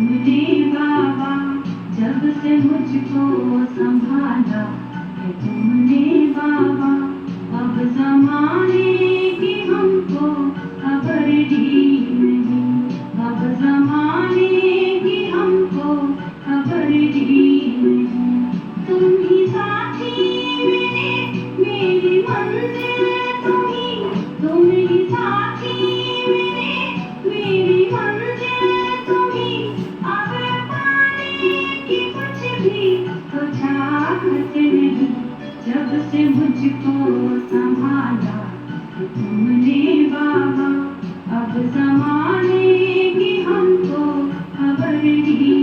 तुमने बाबा जब से मुझको संभाला है तुमने बाबा, अब ज़माने की हमको खबर ही नहीं, अब ज़माने की हमको खबर ही नहीं। तुम ही साथी मेरे, मेरी मंजिल तुम ही साथी मेरे, मेरी मंजिल तुम ही। अब पाने की कुछ भी तो चाहत नहीं, जब से मुझको संभाला है तुमने बाबा, अब ज़माने की हमको खबर ही नहीं।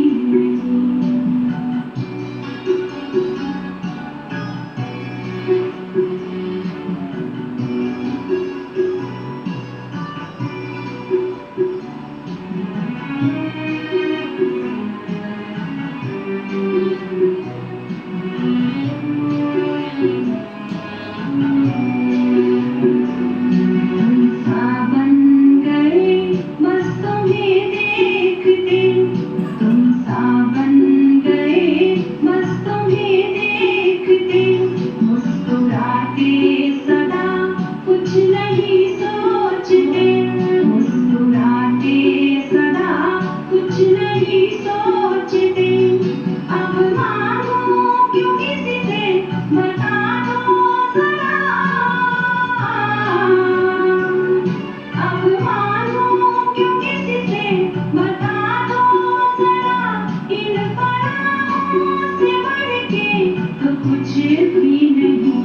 कुछ भी नहीं,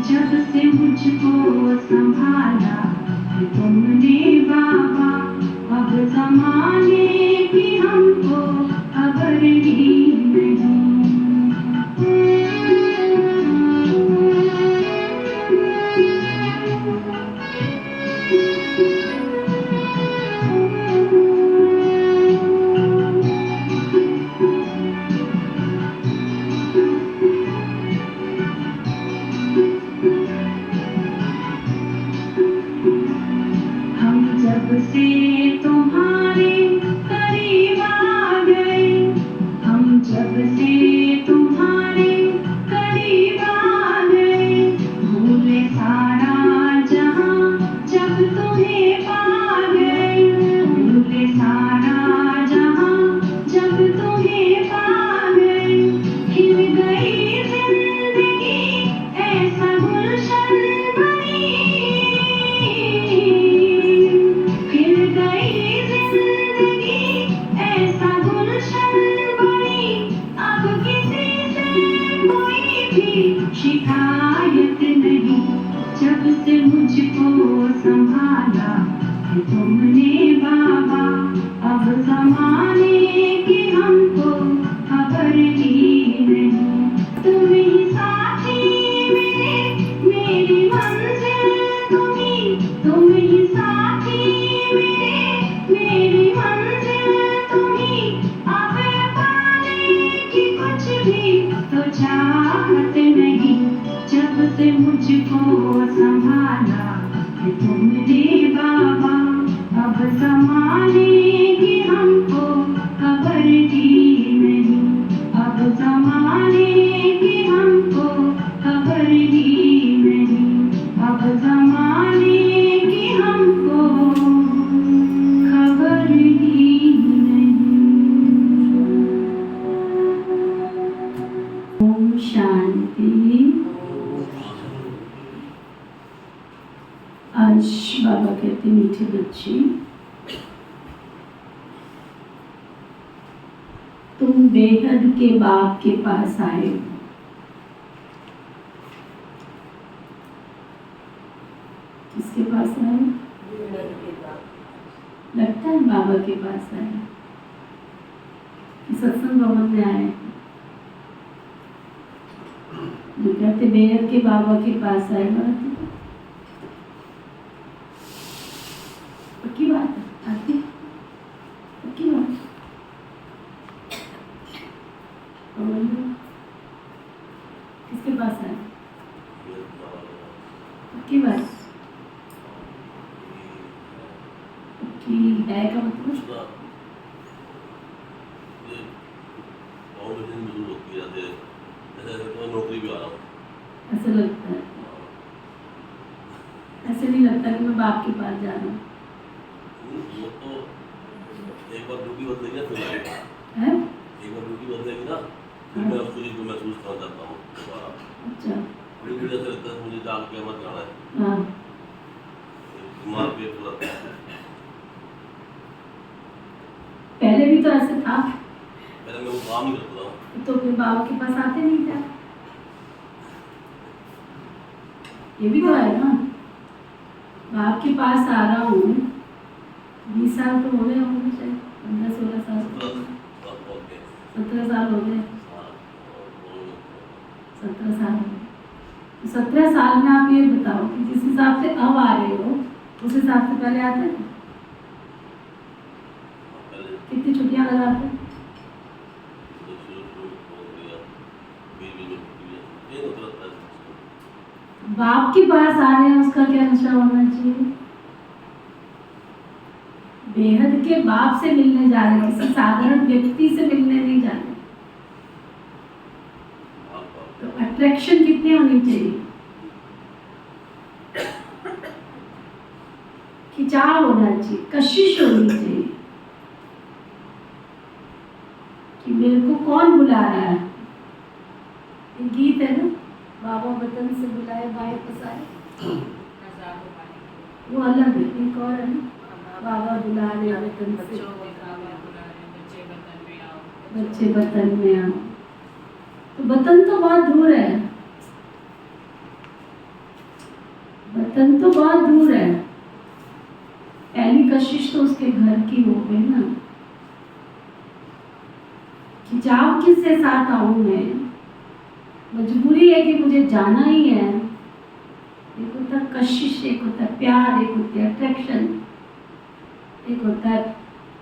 जब से मुझको संभाला है तुमने बाबा, अब ज़माने की हमको खबर ही नहीं। जब से तुम्हारे करीब आ गए, हम जब से तुम्हारे करीब आ गए, भूले सारा जहां जब तुम्हें पा गए, भूले सारा जहां जब तुम्हें पा गए। खिल गई जिंदगी ऐसा गुलशन बनी, ऐसा गुलशन बनी, अब किसी से कोई भी शिकायत नहीं, जब से मुझको संभाला है तुमने बाबा, अब ज़माने की हमको खबर ही नहीं। तुम ही साथी मेरे, मेरी मंजिल तुम ही साथी मेरे, मेरी मंजिल तुम ही। अब पाने की कुछ भी तो चाहत नहीं, जब से मुझको संभाला है तुमने बाबा, अब ज़माने की हमको खबर ही नहीं, अब ज़माने की हमको खबर ही नहीं, अब ज़माने की हमको खबर ही नहीं। ओम शांति। आज बाबा कहते मीठे बच्चे, तुम बेहद के बाप के पास आए हो। किसके पास आए? लगता है बाबा के पास आए, सत्संग भवन में आए। जो कहते बेहद के बाबा के पास आए, पक्की बात आती, पक्की बात। किसके पास आए? पक्की बात। पक्की है का मतलब बाप के पास जा रहा हूँ? वो तो एक बार ड्यूटी बदलेगी ना, फिर लगेगा। है? एक बार ड्यूटी बदलेगी ना, फिर मैं उस चीज़ को महसूस करना चाहता हूँ दोबारा। अच्छा। अभी मुझे ऐसा लगता है मुझे जाग के मत जाना है, हाँ। दिमाग पे पूरा। पहले भी तो ऐसे था, पहले मैं वो काम नहीं करता था। तो फिर बाबा के पास आते नहीं थे। ये भी तो है ना, बाप के पास आ रहा हूँ, 20 साल तो हो गए होंगे, शायद 15-16 साल, 17 साल हो गए, 17 साल हो गए। तो 17 साल में आप ये बताओ कि जिस हिसाब से अब आ रहे हो उस हिसाब से पहले आते थे? कितनी छुट्टियां लगाते? बाप के पास आ रहे हैं, उसका क्या नशा होना चाहिए? बेहद के बाप से मिलने जा रहे हैं, किसी साधारण व्यक्ति से मिलने नहीं जा रहे। तो अट्रैक्शन कितनी होनी चाहिए? खिंचाव होना चाहिए, कशिश होनी चाहिए कि मेरे को कौन बुला रहा है। ये गीत है ना, बाबा वतन से बुलाए भाई पसारे, वो अलग है। एक और है ना, बाबा बुला रहे वतन से, बच्चे वतन में आओ। तो वतन तो बहुत दूर है, वतन तो बहुत दूर है। पहली कशिश तो उसके घर की हो गई ना। खिंचाव किससे साथ आऊं मैं? मजबूरी है कि मुझे जाना ही है। एक होता है कशिश, एक होता है प्यार, एक होता है अट्रैक्शन, एक होता है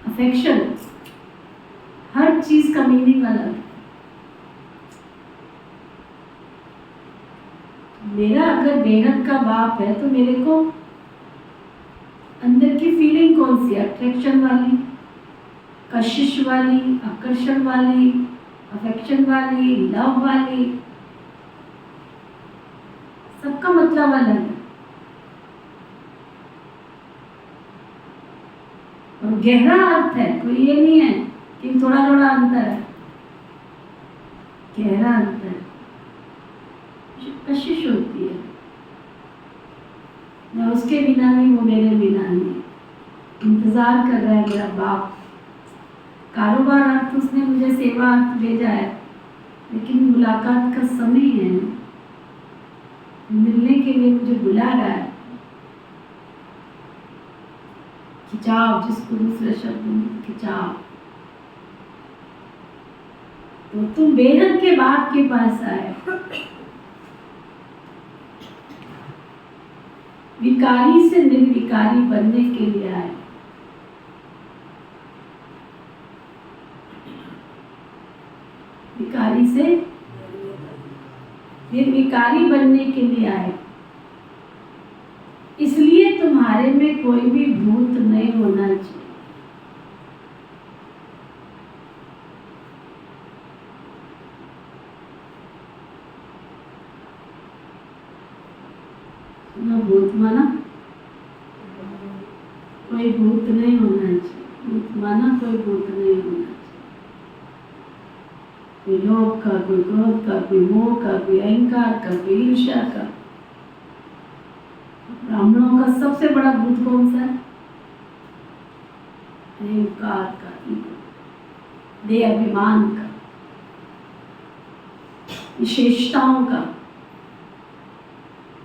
अफेक्शन। हर चीज का मीनिंग अलग है। मेरा अगर बेहद का बाप है तो मेरे को अंदर की फीलिंग कौन सी है? अट्रैक्शन वाली, कशिश वाली, आकर्षण वाली, अफेक्शन वाली, लव वाली? सबका मतलब अलग है। और गहरा अर्थ है, कोई ये नहीं है कि थोड़ा थोड़ा अंतर है, गहरा अंतर है। कशिश होती है, मैं उसके बिना नहीं, वो मेरे बिना नहीं। इंतजार कर रहा है मेरा बाप। कारोबार अर्थ उसने मुझे सेवा अर्थ भेजा है, लेकिन मुलाकात का समय है, मिलने के लिए मुझे बुला रहा है। खिंचाव, जिसको दूसरे शब्द में खिंचाव। तो तुम बेहद के बाप के पास आए, विकारी से निर्विकारी बनने के लिए आए। विकारी से निर्विकारी बनने के लिए आए। इसलिए तुम्हारे में कोई भी भूत नहीं होना चाहिए। भूत माना कोई भूत नहीं होना चाहिए। भूत माना कोई भूत नहीं होना चाहिए। कोई लोभ का, कोई क्रोध का, कोई मोह का, कोई अहंकार का, कोई ईर्ष्या का। ब्राह्मणों का सबसे बड़ा भूत कौन सा है? अहंकार का, देह अभिमान का, विशेषताओं का।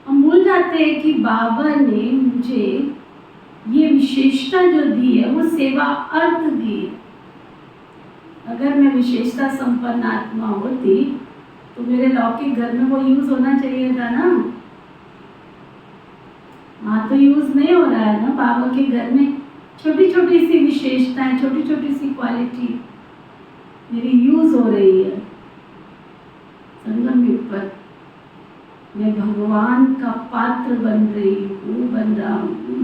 हम भूल जाते हैं कि बाबा ने मुझे ये विशेषता जो दी है वो सेवा अर्थ दी है। अगर मैं विशेषता संपन्न आत्मा होती तो मेरे लौकिक घर में वो यूज होना चाहिए था ना। वहाँ तो यूज नहीं हो रहा है ना। बाबा के घर में छोटी छोटी सी विशेषताएं, छोटी छोटी सी क्वालिटी मेरी यूज हो रही है। संगम युग पर मैं भगवान का पात्र बन रही हूँ, बन रहा हूँ।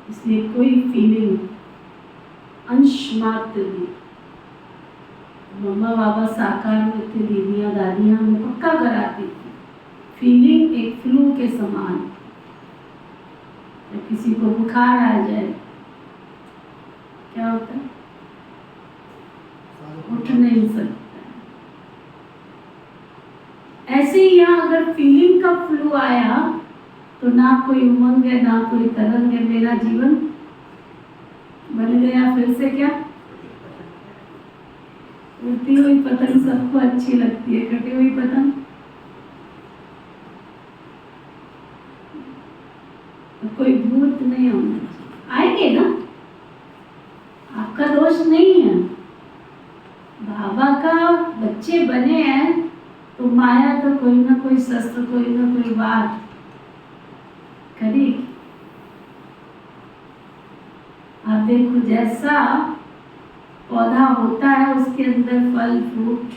इसलिए कोई फीलिंग अंश मात्र भी। मम्मा बाबा साकार में थे, दीदियाँ दादियाँ हमें पक्का कराती थी फीलिंग एक फ्लू के समान। जब किसी को बुखार आ जाए क्या होता है? उठ नहीं सकता। ऐसे ही यहाँ अगर फीलिंग का फ्लू आया तो ना कोई उमंग है, ना कोई तरंग है, मेरा जीवन बन गया फिर से क्या? उड़ती हुई पतंग सबको अच्छी लगती है, कटी हुई पतंग तो कोई भूत नहीं होना। आएंगे ना, आपका दोष नहीं है। बाबा का बच्चे बने हैं तो माया तो कोई ना कोई शस्त्र, कोई ना कोई बात करेगी। आप देखो जैसा पौधा होता है उसके अंदर फल फ्रूट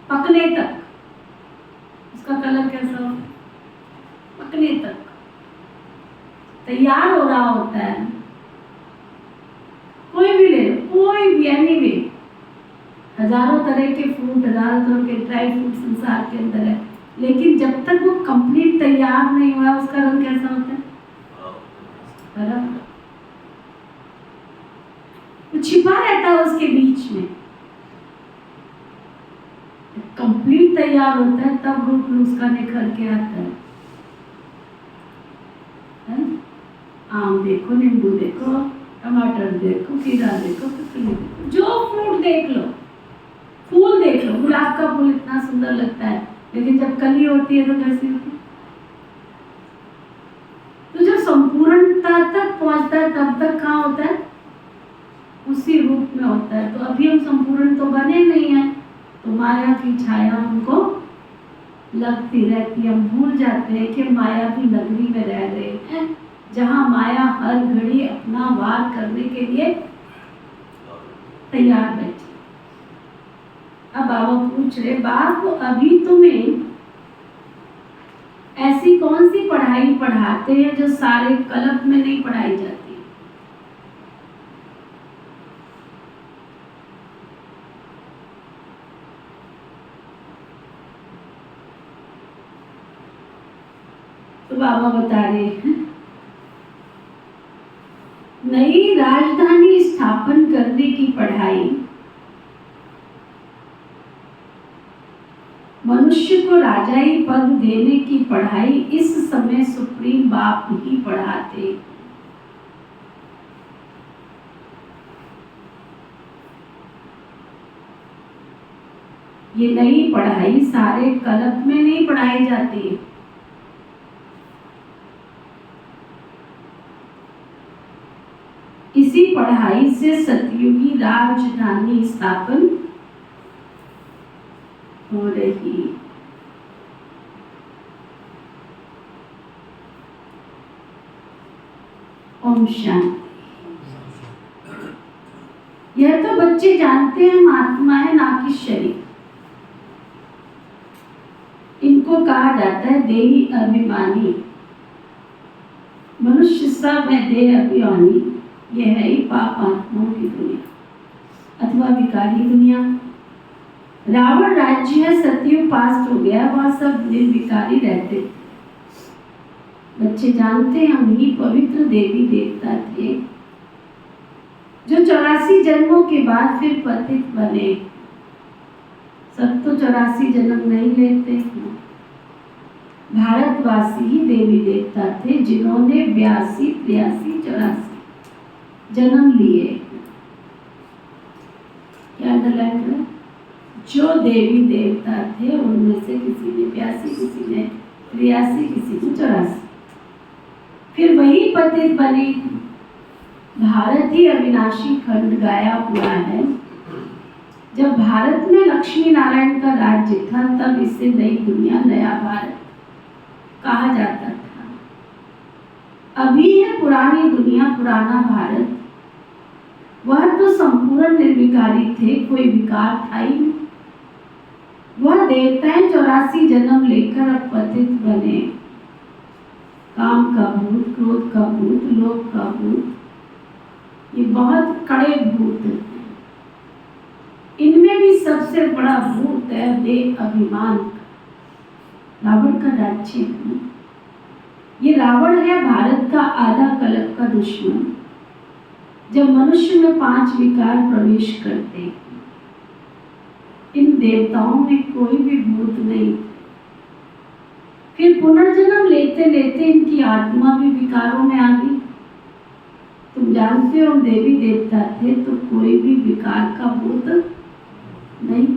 पकने तक उसका कलर कैसा हो? पकने तक तैयार हो रहा होता है। कोई भी ले लो, कोई भी एनीवे, हजारों तरह के फ्रूट, हजारों तरह के ड्राई फ्रूट संसार के अंदर है, लेकिन जब तक वो कंप्लीट तैयार नहीं हुआ उसका रंग कैसा होता है? हरा। वो छिपा रहता है उसके बीच में। कंप्लीट तैयार होता है तब रूप उसका निखर के आता है। आम देखो, नींबू देखो, टमाटर देखो, खीरा देखो, ककड़ी देखो, जो फ्रूट देख लो, फूल देख लो। गुलाब का फूल इतना सुंदर लगता है, लेकिन जब कली होती है तो कैसी होती है? तो जब संपूर्णता तक पहुंचता है तब तक कहाँ होता है? उसी रूप में होता है। तो अभी हम संपूर्ण तो बने नहीं हैं, तो माया की छाया हमको लगती रहती है। हम भूल जाते हैं कि माया की नगरी में रह रहे हैं, जहाँ माया हर घड़ी अपना वार करने के लिए तैयार बैठी। अब बाबा पूछ रहे, बाप अभी तुम्हें ऐसी कौन सी पढ़ाई पढ़ाते हैं जो सारे कल्प में नहीं पढ़ाई जाती? तो बाबा बता रहे हैं, नई राजधानी स्थापन करने की पढ़ाई, मनुष्य को राजाई पद देने की पढ़ाई इस समय सुप्रीम बाप ही पढ़ाते। ये नई पढ़ाई सारे कल्प में नहीं पढ़ाई जाती। इसी पढ़ाई से सतयुगी राजधानी स्थापन हो रही। ओम शांति। यह तो बच्चे जानते हैं हम आत्मा है ना कि शरीर। इनको कहा जाता है देही अभिमानी। मनुष्य सब है देह अभिमानी। यह है ही पाप आत्माओं की दुनिया अथवा विकारी दुनिया। रावण राज्य है, सतयुग पास्ट हो गया, वह सब निर्विकारी रहते। बच्चे जानते हैं हम ही पवित्र देवी देवता थे जो 84 जन्मों के बाद फिर पतित बने। सब तो 84 जन्म नहीं लेते। भारतवासी ही देवी देवता थे जिन्होंने 82, 83, 84 जन्म लिए। क्या अंडरलाइन करें? जो देवी देवता थे उनमें से किसी ने 82, किसी ने 83, किसी ने 84, फिर वही पतित बने। भारत ही अविनाशी खंड गाया हुआ है। जब भारत में लक्ष्मी नारायण का राज्य था तब इसे नई दुनिया, नया भारत कहा जाता था। अभी है पुरानी दुनिया, पुराना भारत। वह तो संपूर्ण निर्विकारी थे, कोई विकार था ही नहीं। वह देवताएं 84 जन्म लेकर अब पतित बने। काम का भूत, क्रोध का भूत, लोभ का भूत, ये बहुत कड़े भूत हैं। इनमें भी सबसे बड़ा भूत है देह अभिमान का। रावण का राज्य है ना। ये रावण है भारत का आधा कल्प का दुश्मन। जब मनुष्य में 5 विकार प्रवेश करते हैं, इन देवताओं में कोई भी भूत नहीं, फिर पुनर्जन्म लेते लेते इनकी आत्मा भी विकारों में आ गई। तुम जानते हो देवी देवता थे तो कोई भी विकार का भूत नहीं।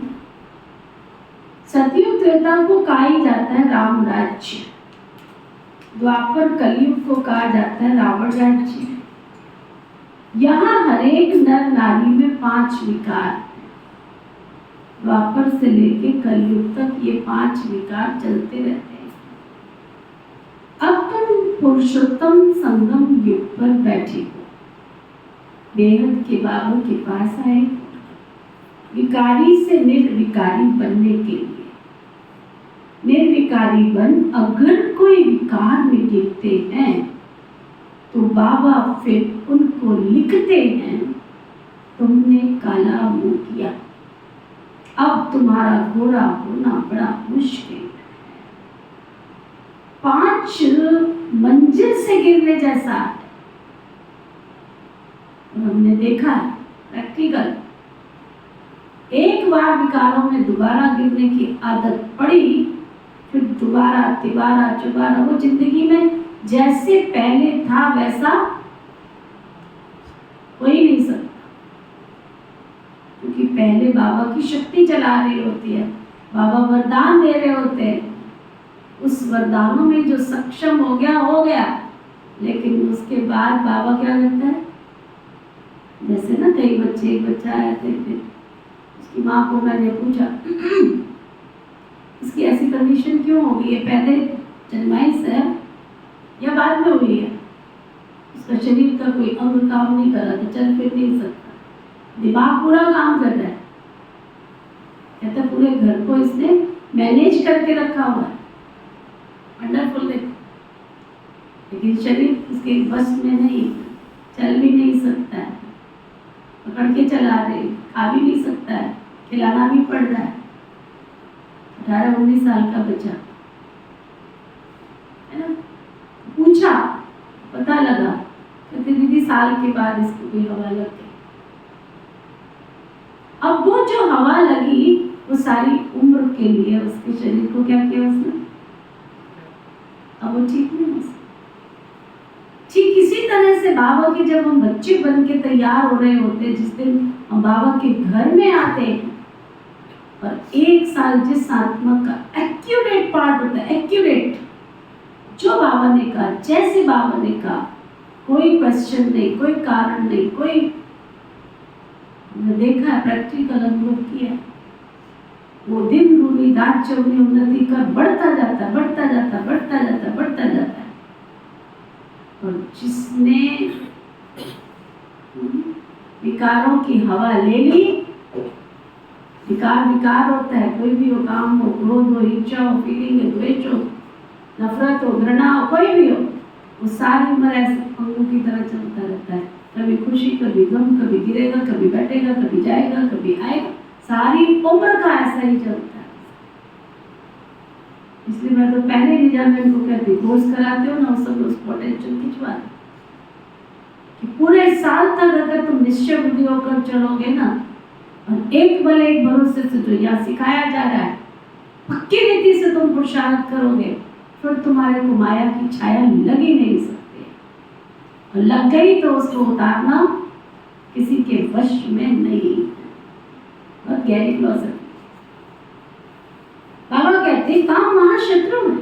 सतयुग त्रेता को कहा ही जाता है राम राज्य, द्वापर कलयुग को कहा जाता है रावण राज्य। यहाँ हरेक नर नारी में 5 विकार, द्वापर से लेके कलयुग तक ये 5 विकार चलते रहते हैं। अब तुम पुरुषोत्तम संगम युग पर बैठे हो, बेहद के बाबा के पास आए, विकारी से निर्विकारी बनने के लिए। निर्विकारी बन अगर कोई विकार में गिरते हैं तो बाबा फिर उनको लिखते हैं, तुमने काला मुंह किया, अब तुम्हारा घोड़ा होना बड़ा मुश्किल है। 5 मंजिल से गिरने जैसा है। हमने देखा है प्रैक्टिकल। एक बार विकारों में दोबारा गिरने की आदत पड़ी, फिर दोबारा तिबारा चुबारा वो जिंदगी में जैसे पहले था वैसा हो ही नहीं सकता, क्योंकि पहले बाबा की शक्ति चला रही होती है, बाबा वरदान दे रहे होते हैं। उस वरदानों में जो सक्षम हो गया, लेकिन उसके बाद बाबा क्या करता है, जैसे ना कई बच्चे, एक बच्चा आए थे, उसकी माँ को मैंने पूछा इसकी ऐसी कंडीशन क्यों हो गई है, पहले जन्माइश है या बाद में हुई है? उसका शरीर का कोई अंग काम नहीं कर रहा था, चल फिर नहीं सकता, दिमाग पूरा काम कर रहा है। कहता पूरे घर को इसने मैनेज करके रखा हुआ है, वंडरफुल। लेकिन शरीर उसके बस में नहीं, चल भी नहीं सकता है, पकड़ के चला रहे, खा भी नहीं सकता है, खिलाना भी पड़ रहा है। 18-19 साल का बच्चा है ना। पूछा, पता लगा, कहते दीदी साल के बाद इसको कोई हवा लग गई। अब वो जो हवा लगी वो सारी उम्र के लिए उसके शरीर को क्या किया उसने, अब वो ठीक नहीं हो सकता। ठीक इसी तरह से बाबा के जब हम बच्चे बन के तैयार हो रहे होते हैं, जिस दिन हम बाबा के घर में आते हैं, और 1 साल जिस आत्मा का एक्यूरेट पार्ट होता है, एक्यूरेट जो बाबा ने कहा, जैसे बाबा ने कहा, कोई क्वेश्चन नहीं, कोई कारण नहीं, कोई, देखा है, प्रैक्टिकल अनुभव किया, वो दिन दूनी रात चौगुनी उन्नति का बढ़ता जाता है, बढ़ता जाता है, बढ़ता जाता है, बढ़ता जाता है। और जिसने विकारों की हवा ले ली, विकार होता है, कोई भी हो, काम हो, क्रोध हो, इच्छा हो, फीलिंग हो, द्वेष हो, नफरत हो, घृणा हो, कोई भी हो, वो सारी उम्र ऐसे पंगों की तरह चलता रहता है। कभी खुशी, कभी गम, कभी गिरेगा, कभी बैठेगा, कभी जाएगा, कभी आएगा, सारी उम्र का ऐसा ही चलता है। इसलिए मैं तो पहले ही जब मैं इनको कहती, कोर्स कराते हो ना, उस सब उसको टेंशन खिंचवा कि पूरे साल तक अगर तुम निश्चय बुद्धि होकर चलोगे ना, और एक बल एक भरोसे से जो यहाँ सिखाया जा रहा है, पक्की रीति से तुम पुरुषार्थ करोगे, फिर तुम्हारे को माया की छाया लग ही नहीं सकती, और लग गई तो उसको उतारना किसी के वश में नहीं। बहुत गहरी फिलॉसफी। बाबा कहते काम महाशत्रु है।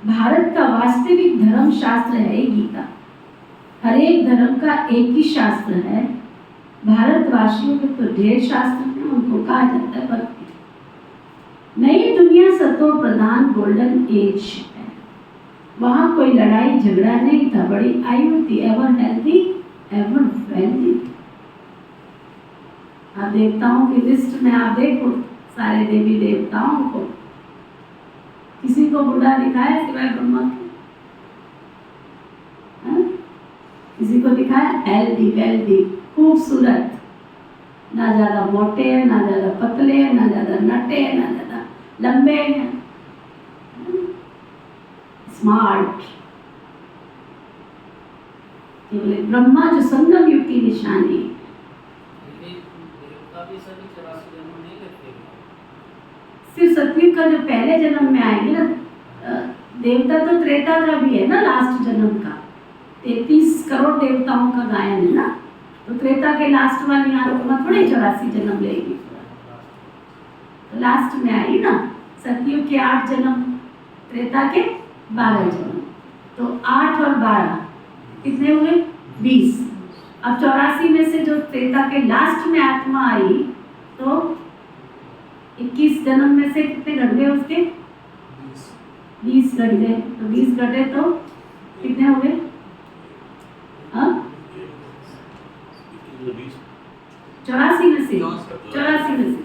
भारत का वास्तविक धर्म शास्त्र है गीता। हर एक धर्म का एक ही शास्त्र है। भारतवासियों के तो ढेर शास्त्र हैं, उनको कहा जाता है भक्ति। नई दुनिया सतो प्रधान गोल्डन एज है। वहां कोई लड़ाई झगड़ा नहीं था, बड़ी आयु थी, एवर हेल्थी एवर वेल्थी। आप देवताओं की लिस्ट में आप देखो, सारे देवी देवताओं को किसी को बुढ़ा दिखाया सिवाय ब्रह्मा के? किसी को दिखाया हेल्दी वेल्दी खूबसूरत, ना ज्यादा मोटे हैं, ना ज्यादा पतले हैं, ना ज्यादा नटे हैं, ना ज्यादा लंबे हैं। स्मार्ट। केवल एक ब्रह्मा जो संगम युग की निशानी है। देवता भी सभी 84 जन्म नहीं लेते। सिर्फ सतयुग का जो पहले जन्म में आएंगे ना, देवता तो त्रेता का भी है ना, लास्ट जन्म का 33 करोड़ देवताओं का गायन है ना, तो त्रेता के लास्ट वाली आत्मा थोड़ी 84 जन्म लेगी, तो लास्ट में आई ना। सतयुग के 8 जन्म, त्रेता के 12 जन्म, तो 8 और 12 कितने हुए? 20। अब 84 में से जो त्रेता के लास्ट में आत्मा आई, तो 21 जन्म में से कितने घट गए उसके? 20 घट गए। तो 20 घटे तो कितने हो गए? हाँ, 84 में से, 84 में से,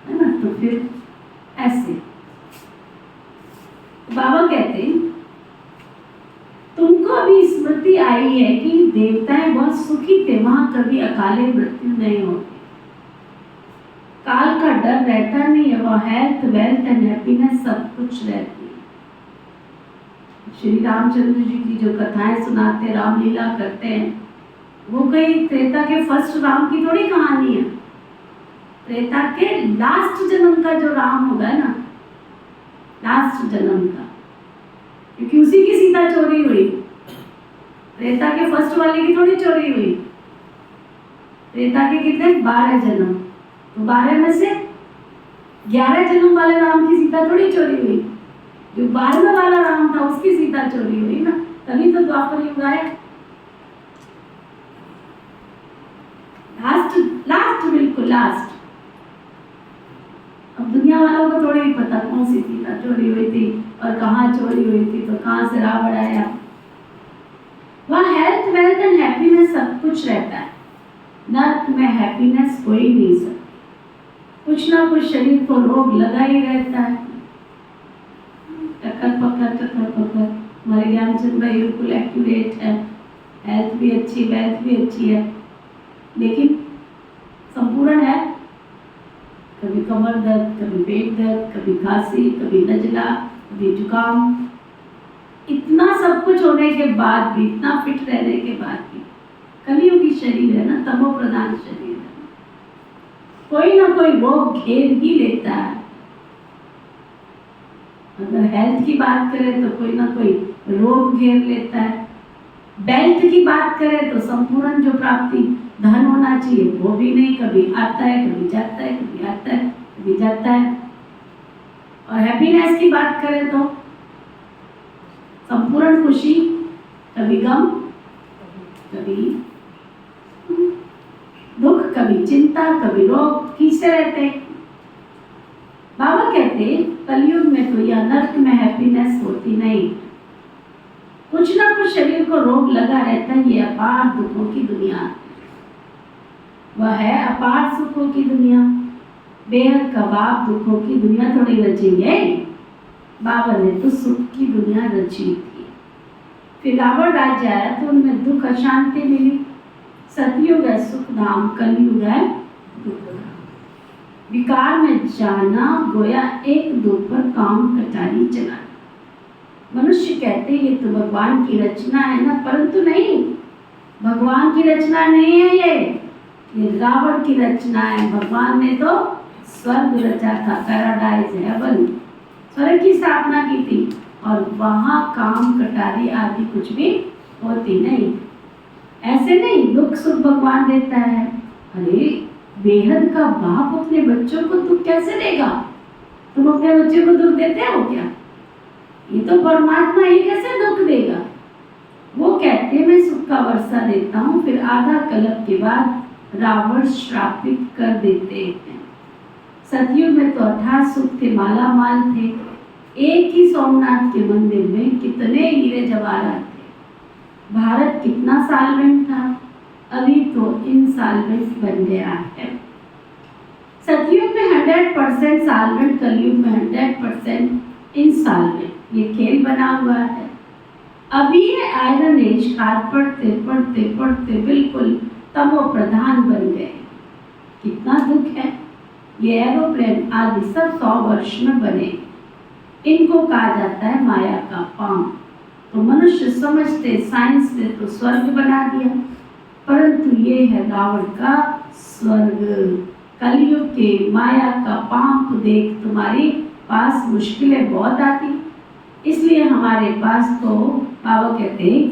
है ना। तो फिर ऐसे बाबा कहते हैं, तुमको अभी स्मृति आई है कि देवताएं बहुत सुखी थे, वहां कभी अकाले मृत्यु नहीं होती, काल का डर रहता नहीं है, वह हेल्थ वेल्थ एंड हैप्पीनेस सब कुछ रहती है। श्री रामचंद्र जी की जो कथाएं सुनाते, रामलीला करते हैं, वो कहीं त्रेता के फर्स्ट राम की थोड़ी कहानी है, त्रेता के लास्ट जन्म का जो राम होगा ना, लास्ट जन्म का, क्योंकि उसी की सीता चोरी हुई, त्रेता के फर्स्ट वाले की थोड़ी चोरी हुई। त्रेता के कितने? 12 जन्म, तो 12 में से 11 जन्म वाले राम की सीता थोड़ी चोरी हुई, जो 12वां वाला राम था उसकी सीता चोरी हुई ना, तभी तो द्वापर युग आया। लास्ट बिल्कुल लास्ट। अब दुनिया वालों को थोड़ी पता कौन सी सीता चोरी हुई थी और कहाँ चोरी हुई थी, तो कहाँ से रावण आया। वहाँ हेल्थ वेल्थ एंड हैप्पीनेस सब कुछ रहता है, नर्क में हैप्पीनेस कोई नहीं सकती, कुछ ना कुछ शरीर को रोग लगा ही रहता है, टक्कर पकड़। हमारे ज्ञानचंद भाई बिल्कुल एक्यूरेट है, हेल्थ भी अच्छी, वेल्थ भी अच्छी है, लेकिन संपूर्ण है। कभी कमर दर्द, कभी पेट दर्द, कभी खांसी, कभी नजला, कभी जुकाम, इतना सब कुछ होने के बाद भी, इतना फिट रहने के बाद भी, कलियुगी शरीर है ना, तमो प्रधान शरीर है, कोई ना कोई रोग घेर ही लेता है। अगर हेल्थ की बात करें तो कोई ना कोई रोग घेर लेता है, वेल्थ की बात करें तो संपूर्ण जो प्राप्ति धन होना चाहिए वो भी नहीं, कभी आता है कभी जाता है, कभी आता है कभी जाता है। और हैप्पीनेस की बात करें तो संपूर्ण खुशी, कभी गम, कभी दुख, कभी चिंता, कभी रोग, खींचते रहते हैं। बाबा कहते कलयुग में तो यह नर्क में हैप्पीनेस होती नहीं, कुछ ना कुछ शरीर को रोग लगा रहता है। ये अपार दुखों की दुनिया, वह है अपार सुखों की दुनिया, बेहद कबाब दुखों की दुनिया थोड़ी रचेंगे। बाबा ने तो सुख की दुनिया रची थी। फिर रावण राज्य आया तो उनमें दुख अशांति मिली। सतयुग है सुख धाम, कलयुग है दुख धाम। विकार में जाना गोया एक दो पर काम कटारी चलाना। मनुष्य कहते ये तो भगवान की रचना है ना, परंतु नहीं, भगवान की रचना नहीं है ये रावण की रचना है। भगवान ने तो स्वर्ग रचा था, पैराडाइज हेवन, स्वर्ग की स्थापना की थी, और वहाँ काम कटारी आदि कुछ भी होती नहीं। ऐसे नहीं दुख सुख भगवान देता है। अरे बेहद का बाप अपने बच्चों को दुख कैसे देगा? तुम अपने बच्चे को दुख देते हो क्या? ये तो परमात्मा, ये कैसे दुख देगा? वो कहते मैं सुख का वर्षा देता हूँ, फिर आधा कल्प के बाद रावण श्रापित कर देते हैं। सतयुग में तो 18 सुख थे, माला माल थे। एक ही सोमनाथ के मंदिर में कितने हीरे जवाहरात थे। भारत कितना सालवेंट था, अभी तो इंसॉल्वेंट बन गया है। सतयुग में 100% सालवेंट, कलयुग में 100% इंसॉल्वेंट। ये खेल बना हुआ है। अभी ये आयरन एज खाद पढ़ते पढ़ते पढ़ते बिल्कुल तमो प्रधान बन गए। कितना दुख है। ये एरोप्लेन आदि सब 100 वर्ष में बने। इनको कहा जाता है माया का पांव। तो मनुष्य समझते साइंस ने तो स्वर्ग बना दिया, परंतु ये है रावण का स्वर्ग। कलयुग के माया का पांव को देख तुम्हारी पास मुश्किलें बहुत आती, इसलिए हमारे पास तो बाबा कहते हैं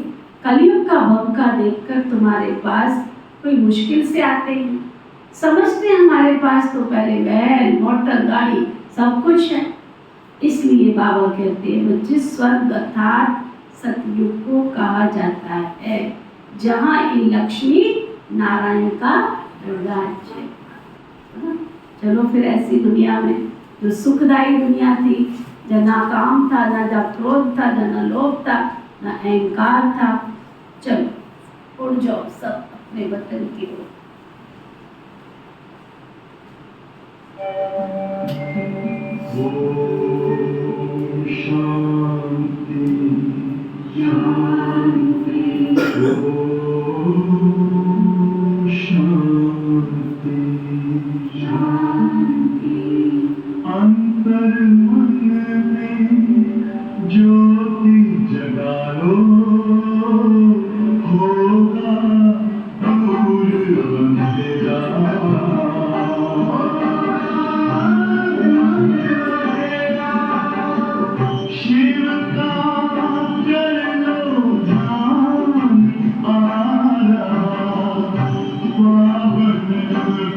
कलयुग का भंका देखकर तुम्हारे पास कोई मुश्किल से आते हैं। समझते हैं हमारे पास तो पहले बैल मोटर गाड़ी सब कुछ है, इसलिए बाबा कहते हैं बच्चे स्वर्ग अर्थात सतयुग को कहा जाता है, जहाँ इन लक्ष्मी नारायण का राज्य है। चलो फिर ऐसी दुनिया में जो सुखदायी दुनिया थी, जहाँ ना काम था, ना जब क्रोध था, ना लोभ था, ना अहंकार था। चलो उड़ जाओ सब अपने वतन की ओर। शांति शांति शांति शांति। अंतर मन में ज्योति जगा लो, होगा दूर अंधेरा। शिव का कर लो ध्यान, आ रहा पावन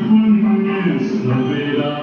पुण्य सवेरा।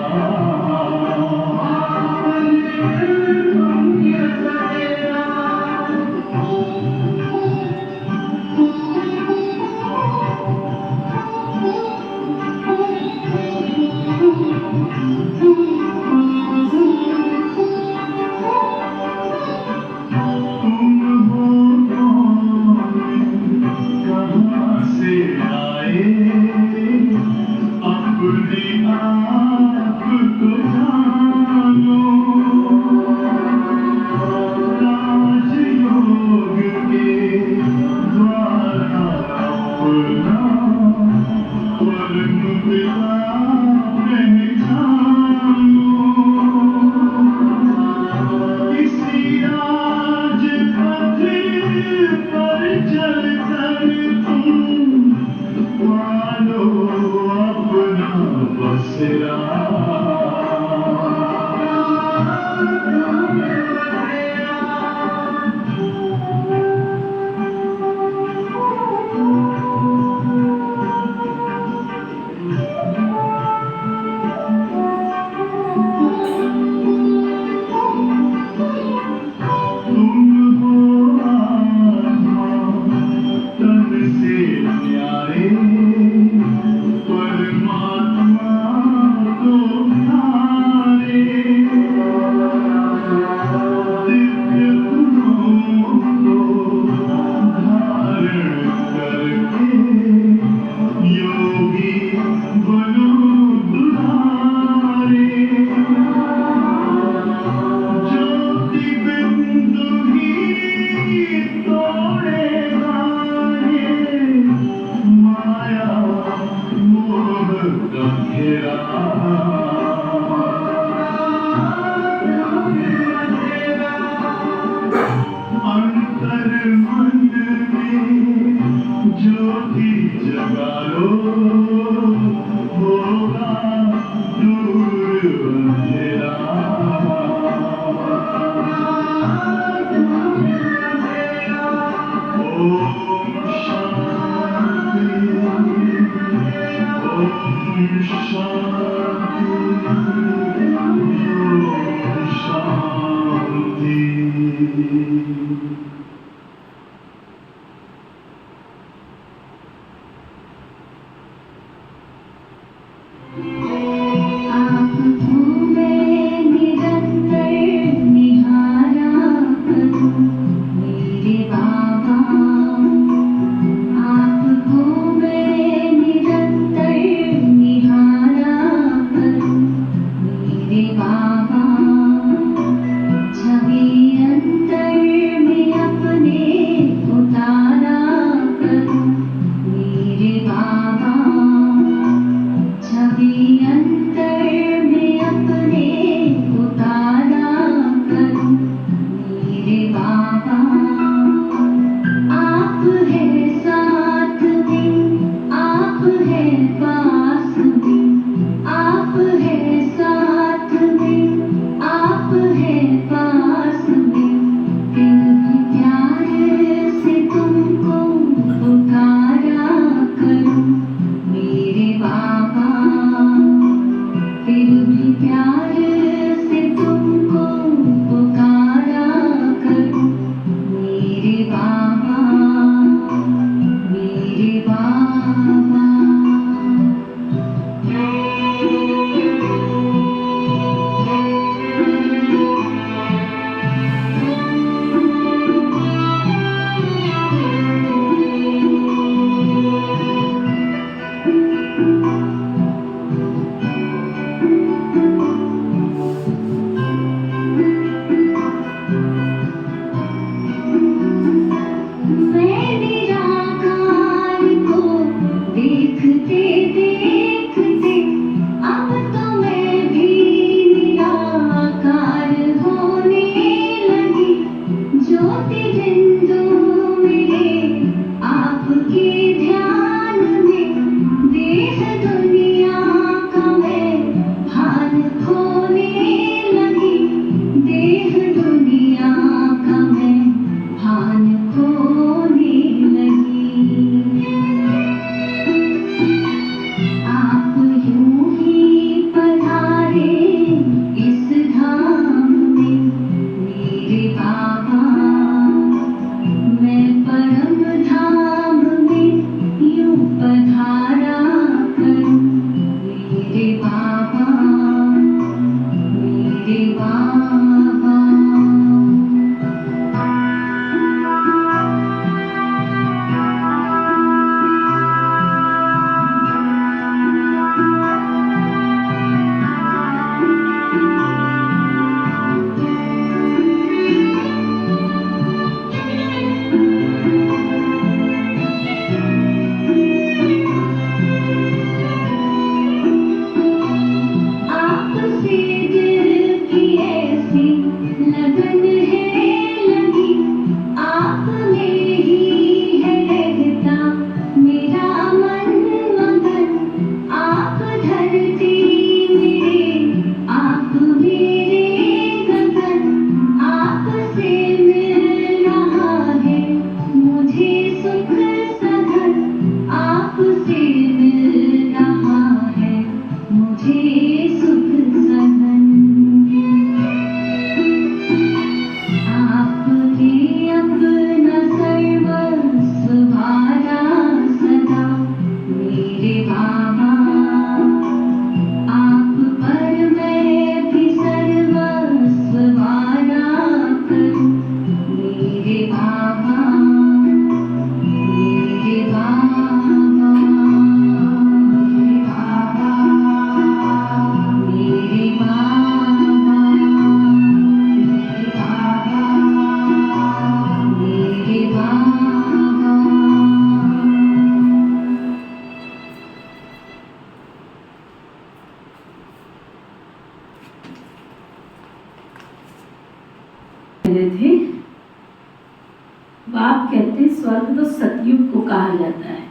कहा जाता है।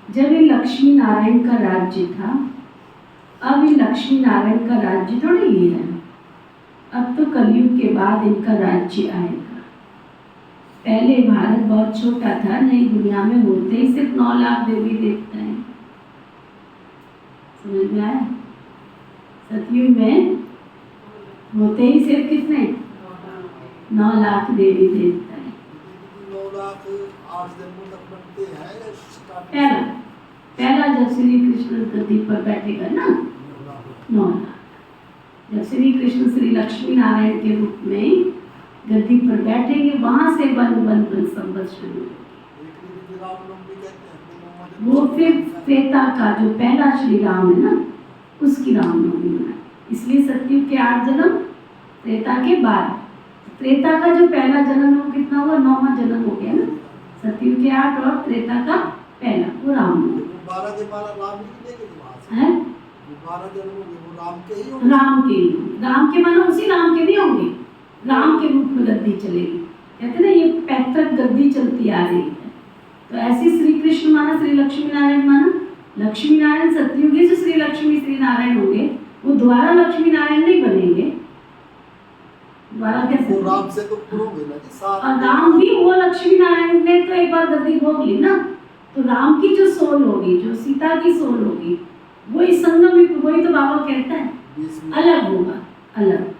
जब ये लक्ष्मी नारायण का राज्य था, अब ये लक्ष्मी नारायण का राज्य थोड़ी ही है, अब तो कलयुग के बाद इनका राज्य आएगा। पहले भारत बहुत छोटा था, नई दुनिया में होते ही सिर्फ 9 लाख देवी देवता हैं। समझ में आया? सतयुग में होते ही सिर्फ कितने? 9 लाख देवी देवता हैं। 9 लाख 8 जन्मों तक बनते हैं या स्टार्टिंग? पहला पहला जब श्री कृष्ण गद्दी पर बैठेगा ना, 9 लाख। जब श्री कृष्ण श्री लक्ष्मी नारायण के रूप में गद्दी पर बैठेंगे, वहां से वन संवत शुरू होगी। रामनवमी कहते हैं वो फिर त्रेता का जो पहला श्री राम है ना, उसकी रामनवमी मनाई। इसलिए सतयुग के 8 जन्म, त्रेता के 12। त्रेता का जो पहला जन्म है वो कितना हुआ? 9वां जन्म हो गया ना। सतयुग के 8 और त्रेता का पहला, वो रामनवमी। 12 के 12 राम ही लेके वहां से है 12 जन्म होंगे, वो राम के ही होंगे। राम के ही होंगे। राम के मानो उसी राम के नहीं होंगे, राम के रूप में गद्दी चलेगी। कहते ना ये पैतृक गद्दी चलती आ रही है। तो ऐसी श्री कृष्ण माना, श्री लक्ष्मी नारायण माना। लक्ष्मी नारायण सतयुगी से श्री लक्ष्मी श्री नारायण होंगे, वो दोबारा लक्ष्मी नारायण नहीं बनेंगे। दोबारा कैसे? वो राम से तो पूर्ण हो गए ना जी, और राम भी, वो लक्ष्मी नारायण ने तो एक बार गद्दी भोग ली ना, तो राम की जो सोल होगी, जो सीता की सोल होगी, वो इस संगम में, वही तो बाबा कहता है, अलग होगा, अलग।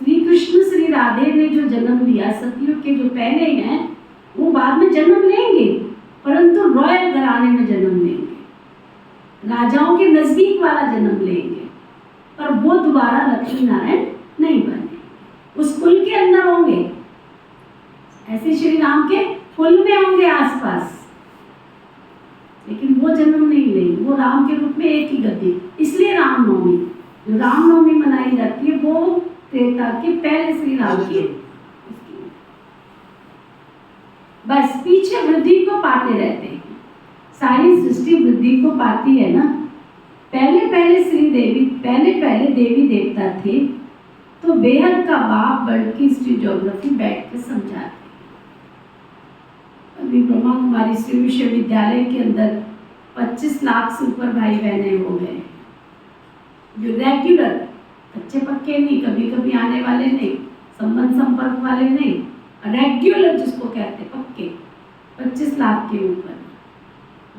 श्री कृष्ण श्री राधे ने जो जन्म लिया सतयुग के जो पहले हैं, वो बाद में जन्म लेंगे, परंतु रॉयल घराने में जन्म लेंगे, राजाओं के नजदीक वाला जन्म लेंगे, पर वो दोबारा लक्ष्मी नारायण नहीं बने। उस कुल के अंदर होंगे, ऐसे श्री राम के कुल में होंगे आसपास, लेकिन वो जन्म नहीं लेंगे। वो राम के रूप में एक ही गद्दी। इसलिए रामनवमी, जो रामनवमी मनाई जाती है, वो त्रेता के पहले श्री राम की। बस पीछे वृद्धि को पाते रहते हैं। सारी सृष्टि वृद्धि को पाती है ना। पहले पहले देवी देवता थे, तो बेहद का बाप वर्ल्ड की हिस्ट्री ज्योग्राफी बैठ के समझाते। अभी ब्रह्मा कुमारी श्री विश्वविद्यालय के अंदर 25 लाख से ऊपर भाई बहने हो गए, जो रेगुलर, कच्चे पक्के नहीं, कभी कभी आने वाले नहीं, संबंध संपर्क वाले नहीं, रेगुलर जिसको कहते पक्के, 25 लाख के ऊपर।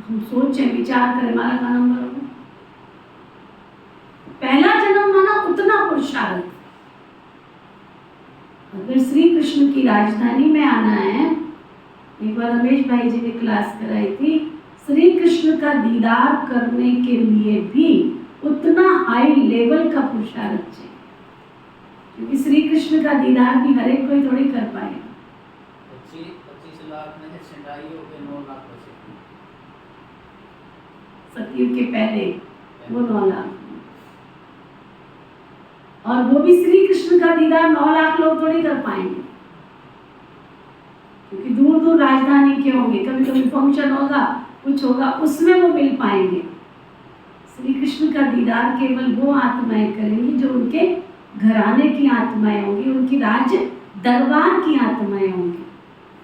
हम सोचें, विचार करें, हमारा का नंबर होगा। पहला जन्म माना उतना पुरुषार्थ। अगर श्री कृष्ण की राजधानी में आना है, एक बार रमेश भाई जी ने क्लास कराई थी, श्री कृष्ण का दीदार करने के लिए भी उतना हाई लेवल का पुरुषार्थ चाहिए, क्योंकि श्री कृष्ण का दीदार भी हर एक कोई थोड़ी कर पाएगा। 25 लाख में से सिंडाई हो गए 9 लाख बचे। सतयुग के पहले वो 9 लाख, और वो भी श्री कृष्ण का दीदार 9 लाख लोग थोड़ी कर पाएंगे, क्योंकि दूर दूर राजधानी के होंगे, कभी कभी फंक्शन होगा, कुछ होगा, उसमें वो मिल पाएंगे। श्री कृष्ण का दीदार केवल वो आत्माएं करेंगी जो उनके घराने की आत्माएं होंगी, उनकी राज दरबार की आत्माएं होंगी।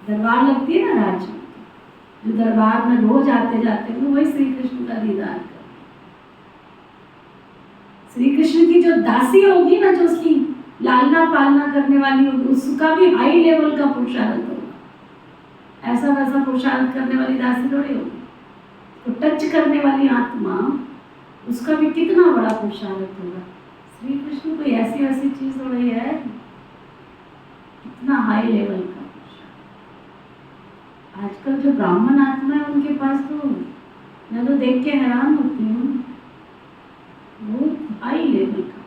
दरबार लगती है ना राज्य, जो दरबार में रोज आते जाते हैं, वही श्री कृष्ण का दीदार करेंगे। श्री कृष्ण की जो दासी होगी ना, जो उसकी लालना पालना करने वाली होगी, उसका भी हाई लेवल का पुरुषार्थ होगा। ऐसा वैसा पुरुषार्थ करने वाली दासी थोड़ी होगी। तो टच करने वाली आत्मा, उसका भी कितना बड़ा पुरुषार्थ होगा। श्री कृष्ण कोई ऐसी वैसी चीज हो रही है, इतना हाई लेवल का पुरुषार्थ। आजकल जो ब्राह्मण आत्मा है, उनके पास तो मैं तो देख के हैरान होती हूँ, बहुत हाई लेवल का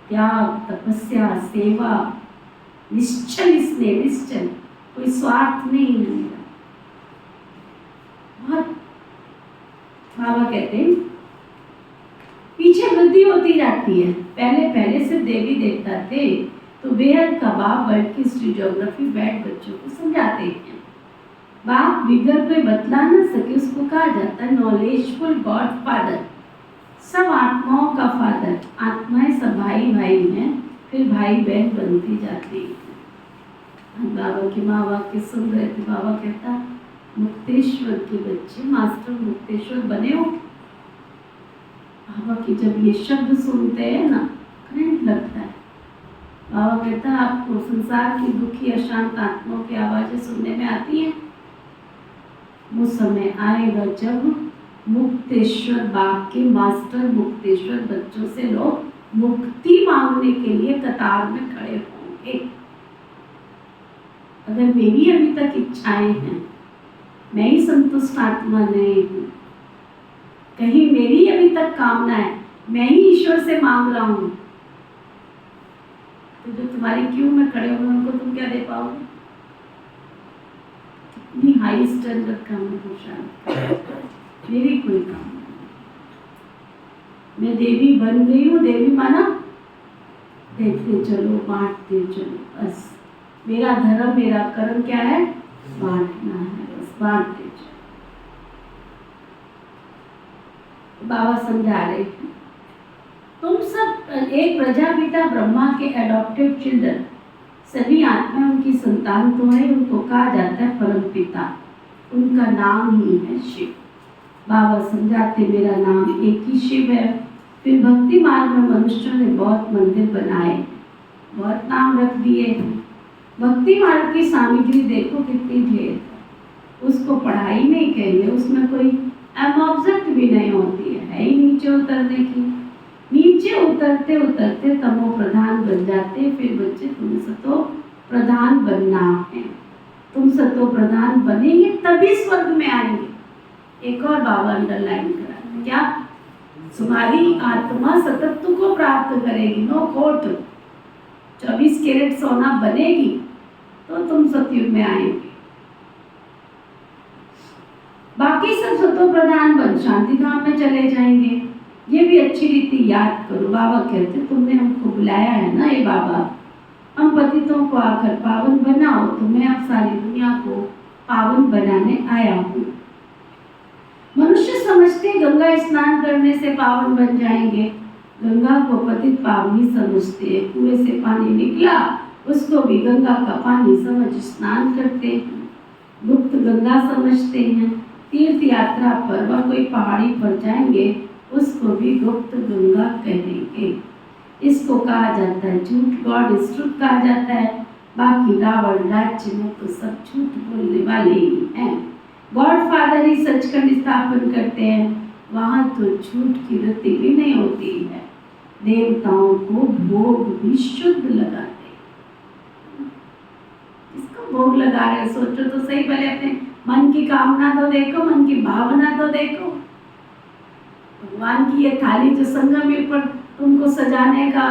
त्याग, तपस्या, सेवा, निश्चल स्नेह, निश्चल, कोई स्वार्थ नहीं है मेरा। बहुत बाबा कहते हैं पीछे वृद्धि होती जाती है। पहले पहले से देवी देवता थे, तो बेहद का बाप वर्ल्ड की हिस्ट्री ज्योग्राफी बैठ बच्चों को समझाते हैं। बाप बिगर कोई बतला न सके, उसको कहा जाता है नॉलेजफुल गॉड फादर, सब आत्माओं का फादर। आत्माएं सब भाई भाई हैं, फिर भाई बहन बनती जाती है। बाबा की माँ वाक्य सुन रहे थे। बाबा कहता मुक्तेश्वर के बच्चे मास्टर मुक्तेश्वर बने हो। बाबा की जब ये शब्द सुनते हैं ना करंट लगता है। बाबा कहता है आपको संसार की दुखी अशांत आत्माओं की आवाजें सुनने में आती हैं। वो समय आएगा जब मुक्तेश्वर बाप के मास्टर मुक्तेश्वर बच्चों से लोग मुक्ति मांगने के लिए कतार में खड़े होंगे। अगर मेरी अभी तक इच्छाएं हैं, मैं ही संतुष्ट आत्मा नहीं हूँ, कहीं मेरी अभी तक कामना है, मैं ही ईश्वर से मांग रहा हूँ, तो जो तुम्हारी क्यू में खड़े हुए उनको तुम क्या दे पाओगे? कितनी हाई स्टैंडर्ड का हमको शांत मेरी कोई काम नहीं। मैं देवी बन गई हूँ। देवी माना देते चलो बांटते चलो, बस मेरा धर्म मेरा कर्म क्या है? बांटना है, बस बांटते चलो। बाबा समझा रहे हैं तुम सब एक प्रजापिता ब्रह्मा के एडॉप्टेड चिल्ड्रन, सभी आत्मा उनकी संतान तो है। उनको कहा जाता है परम पिता, उनका नाम ही है शिव। बाबा समझाते मेरा नाम एक ही शिव है। फिर भक्ति मार्ग में मनुष्यों ने बहुत मंदिर बनाए, बहुत नाम रख दिए। भक्ति मार्ग की सामग्री देखो कितनी ढेर है, उसको पढ़ाई नहीं कहेंगे, उसमें कोई ऑब्जेक्ट भी नहीं होती है ही नीचे उतरने की। नीचे उतरते उतरते तमो प्रधान बन जाते। फिर बच्चे तुम सतो प्रधान बनना है, तुम सतो प्रधान बनेंगे तभी स्वर्ग में आएंगे। एक और बाबा अंडरलाइन करा, क्या? तुम्हारी आत्मा सतत्व को प्राप्त करेगी, नो खोट। 24 कैरेट सोना बनेगी तो तुम सतयुग में आएंगे। बाकी सब सतो प्रधान बन शांति धाम में चले जाएंगे। ये भी अच्छी रीति याद करो। बाबा कहते तुमने हमको बुलाया है ना, ये बाबा हम पतितों को आकर पावन बनाओ, तो मैं अब सारी दुनिया को पावन बनाने आया हूँ। मनुष्य समझते गंगा स्नान करने से पावन बन जाएंगे। गंगा को पतित पावनी समझते हैं। कुएं से पानी निकला उसको भी गंगा का पानी समझ स्नान करते हैं। गुप्त गंगा समझते हैं। तीर्थ यात्रा पर वह कोई पहाड़ी पर जाएंगे उसको भी गुप्त गंगा कहेंगे। इसको कहा जाता है झूठ, गॉड इज ट्रूथ कहा जाता है। बाकी रावण राज्य में तो सब झूठ बोलने वाले ही हैं। गॉड फादर ही सचखंड स्थापन करते हैं, वहाँ तो झूठ की रति भी नहीं होती है। देवताओं को भोग भी शुद्ध लगाते हैं। किसको भोग लगा रहे सोचो तो सही, पहले अपने मन की कामना तो देखो, मन की भावना तो देखो। भगवान की ये थाली जो संगम पर तुमको सजाने का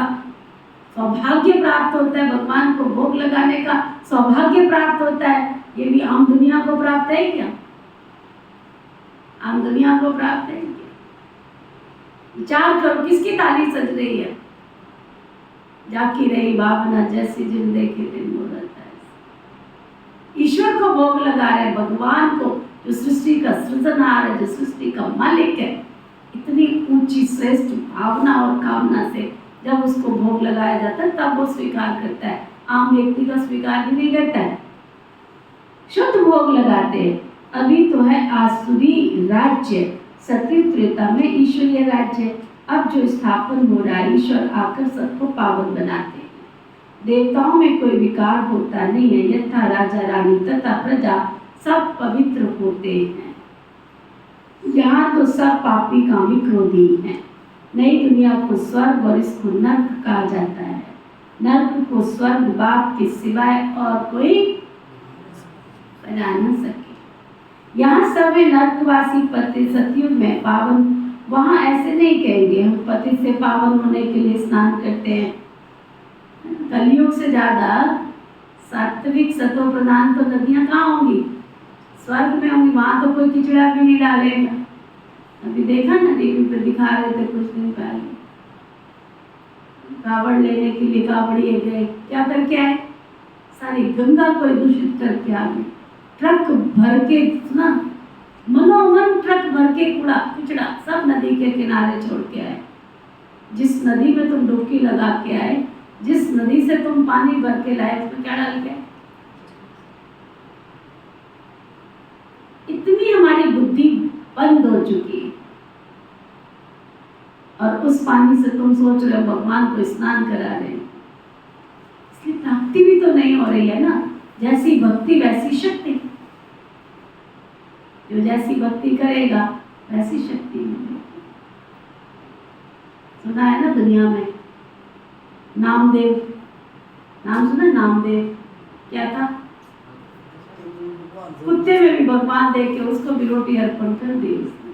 सौभाग्य प्राप्त होता है, भगवान को भोग लगाने का सौभाग्य प्राप्त होता है, ये भी आम दुनिया को प्राप्त है क्या? आम दुनिया को प्राप्त है क्या? विचार करो किसकी थाली सज रही है? जाकी रही भावना जैसी जिन देखे दिन मुहूर्त है। ईश्वर को भोग लगा रहे, भगवान को जो सृष्टि का सृजनहार है, जो सृष्टि का मालिक है, इतनी ऊंची श्रेष्ठ भावना और कामना से जब उसको भोग लगाया जाता है तब वो स्वीकार करता है। आम व्यक्ति का स्वीकार भी नहीं करता है। शुद्ध भोग लगाते हैं। अभी तो है आसुरी राज्य, सत्युग त्रेता में ईश्वरीय राज्य। अब जो स्थापन हो रहा है, ईश्वर आकर सबको पावन बनाते हैं। देवताओं में कोई विकार होता नहीं है। यथा राजा रानी तथा प्रजा सब पवित्र होते हैं। यहाँ तो सब पापी कामी क्रोधी हैं। नई दुनिया को स्वर्ग और इसको नर्क कहा जाता है। नर्क को स्वर्ग बाप के सिवाय और कोई बना न सके। यहाँ सब नर्कवासी पति सतयुग में पावन, वहाँ ऐसे नहीं कहेंगे हम पति से पावन होने के लिए स्नान करते हैं। कलयुग से ज्यादा सात्विक सतो प्रधान तो नदियाँ कहाँ होंगी? स्वर्ग में होंगी। वहाँ तो कोई किचड़ा भी नहीं डालेगा। अभी देखा ना टीवी पे दिखा रहे थे कुछ दिन पहले, कावड़ लेने के लिए कावड़िए गए, क्या करके आए? सारी गंगा को दूषित करके आ गए। ट्रक भर के ना, मनोमन ट्रक भर के कूड़ा कचड़ा सब नदी के किनारे छोड़ के आए। जिस नदी में तुम डुबकी लगा के आए, जिस नदी से तुम पानी भर के लाए, उसमें क्या डाल के? इतनी हमारी बुद्धि बंद हो चुकी है। और उस पानी से तुम सोच रहे हो भगवान को स्नान करा रहे हैं, इसलिए प्राप्ति भी तो नहीं हो रही है ना। जैसी भक्ति वैसी शक्ति, जो जैसी भक्ति करेगा वैसी शक्ति मिलेगी। सुना है ना दुनिया में नामदेव, नाम सुना? नामदेव क्या था? कुत्ते में भी भगवान देख के उसको भी रोटी अर्पण कर दी उसने।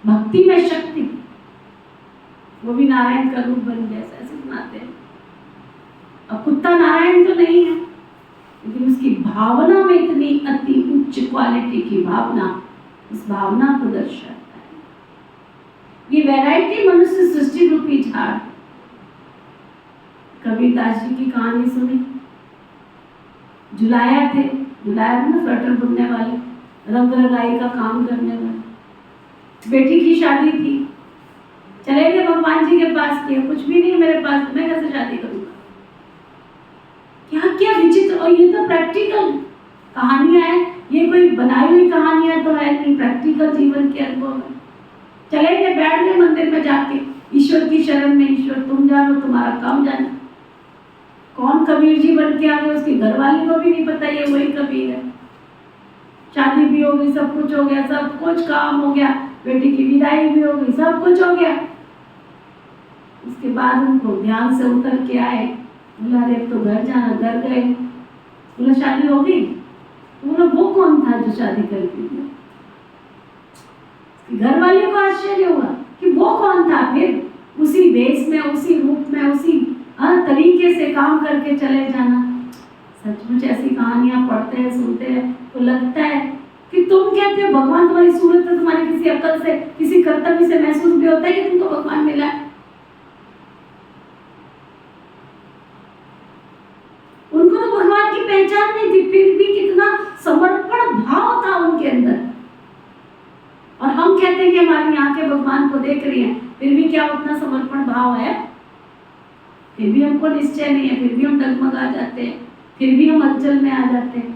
भक्ति में शक्ति, वो भी नारायण का रूप बन गया, ऐसे सुनाते हैं। अब कुत्ता नारायण तो नहीं है, लेकिन उसकी भावना में इतनी अति उच्च क्वालिटी की भावना, उस भावना को दर्शाता है। ये वैरायटी मनुष्य सृष्टि रूपी झाड़। कबीरदास जी की कहानी सुनी, जुलाया थे, जुलाया ना स्वेटर बुनने वाले, रंग रंगाई का काम करने वाले। बेटी की शादी थी, चले गए भगवान जी के पास, किया कुछ भी नहीं मेरे पास, मैं कैसे शादी करूंगा? क्या क्या विचित्र। और ये तो प्रैक्टिकल कहानियां हैं, ये कोई बनाई हुई कहानियां तो है नहीं, प्रैक्टिकल जीवन के अनुभव है। चले गए, बैठ गए मंदिर में जाके, ईश्वर की शरण में, ईश्वर तुम जानो, तुम्हारा काम जानो। कौन कबीर जी बन के आ गए, उसकी घरवाली को भी नहीं पता ये वही कबीर है। शादी भी हो गई, सब कुछ हो गया, सब कुछ काम हो गया, बेटी की विदाई भी हो गई, सब कुछ हो गया। उसके बाद उनको ध्यान से उतर के आए, बोला अरे तो घर जाना, घर गए। बोला शादी हो गई? तो बोला वो कौन था जो शादी करके दिया? घर वाले को आश्चर्य हुआ कि वो कौन था। फिर उसी वेश में, उसी रूप में, उसी तरीके से काम करके चले जाना। सचमुच ऐसी कहानियां पढ़ते हैं, सुनते हैं तो लगता है कि तुम कहते हो भगवान तुम्हारी सूरत है, तुम्हारी किसी अकल से, किसी कर्तव्य से महसूस भी होता है कि तुमको भगवान मिला है। उनको तो भगवान की पहचान नहीं थी, फिर भी कितना समर्पण भाव था उनके अंदर। और हम कहते हैं कि हमारी आंखें भगवान को देख रही हैं, फिर भी क्या उतना समर्पण भाव है? फिर भी हमको निश्चय नहीं है, फिर भी हम डगमगा जाते हैं, फिर भी हम हलचल में आ जाते हैं।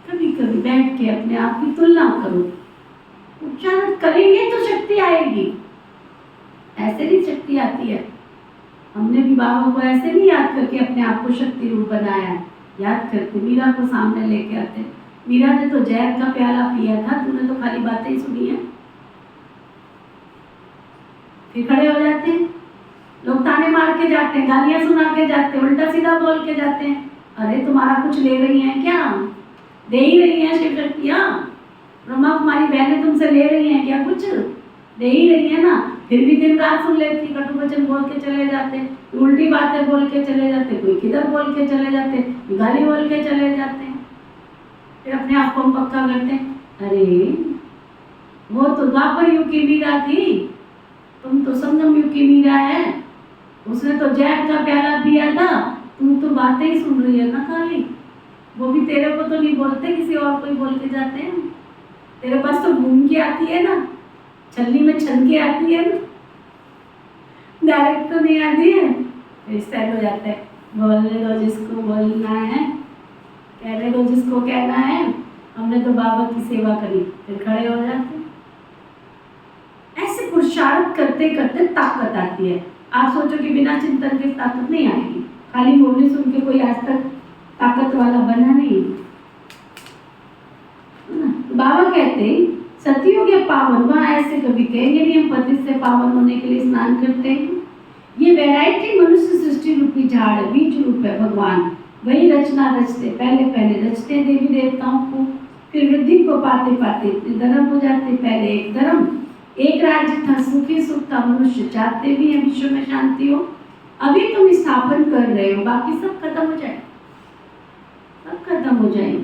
कभी कभी बैठ के अपने आप की तुलना करो, उच्चारण करेंगे तो शक्ति आएगी। ऐसे नहीं शक्ति आती है। हमने भी बाबा को ऐसे नहीं याद करके अपने आप को शक्ति रूप बनाया है। याद करते मीरा को सामने लेके आते, मीरा ने तो जहर का प्याला पिया था, तूने तो खाली बातें ही सुनी है। फिर खड़े हो जाते हैं, लोग ताने मार के जाते हैं, गालियां सुना के जाते हैं, उल्टा सीधा बोल के जाते हैं। अरे तुम्हारा कुछ ले रही हैं क्या? दे ही रही हैं शिव शक्तियाँ। ब्रह्मा कुमारी बहनें तुमसे ले रही हैं क्या? कुछ दे ही रही है ना। फिर भी दिन रात सुन लेती, कटु वचन बोल के चले जाते, उल्टी बातें बोल के चले जाते, कोई किधर बोल के चले जाते, गाली बोल के चले जाते हैं। फिर अपने आप को पक्का करते हैं, अरे वो तो द्वापर युग की मीरा थी, तुम तो संगम युग की मीरा है। उसने तो जहर का प्याला पिया था, तुम तो बातें ही सुन रही है ना खाली। वो भी तेरे को तो नहीं बोलते, किसी और को ही बोल के जाते हैं। तेरे पास तो घूम के आती है ना, छलनी में छन के आती है ना, डायरेक्ट तो नहीं आती है। इस टाइम हो जाता है, बोलने दो जिसको बोलना है, कहने दो जिसको कहना है, हमने तो बाबा की सेवा करी। फिर खड़े हो जाते हैं। ऐसे पुरुषार्थ करते करते ताकत आती है। आप सोचो कि बिना चिंतन के ताकत नहीं आएगी, खाली बोलने सुन के कोई आज तक ताकत वाला बना नहीं। बाबा कहते हैं सतयुग या पावन, वहां ऐसे कभी कहेंगे नहीं हम पति से पावन होने के लिए स्नान करते हैं। ये वैरायटी मनुष्य सृष्टि रूपी झाड़ है, बीज रूप है भगवान। वही रचना रचते, पहले पहले रचते देवी देवताओं को, फिर वृद्धि को पाते पाते धर्म हो जाते। पहले एक धर्म, एक राज्य था, सुखी सुख था, मनुष्य चाहते भी है विश्व में शांति हो। अभी तुम स्थापन कर रहे हो, बाकी सब खत्म हो जाए, सब खत्म हो जाएंगे,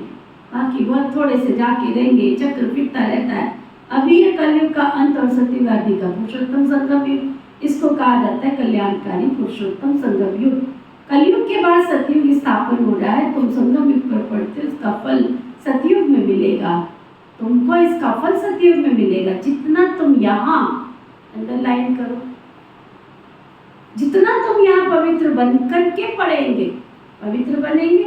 बाकी बहुत थोड़े से जाके रहेंगे, चक्र फिरता रहता है। अभी ये कलयुग का अंत और सतयुग आदि का पुरुषोत्तम संगम युग, इसको कहा जाता है कल्याणकारी पुरुषोत्तम संगम युग। कलयुग के बाद सतयुग स्थापन हो रहा है, तुम संगम युग पर पढ़ते हो, इसका फल सतयुग में मिलेगा तुमको, इसका फल सतयुग में मिलेगा। जितना तुम यहाँ अंडरलाइन करो, जितना तुम यहाँ पवित्र बन करके पढ़ेंगे, पवित्र बनेंगे,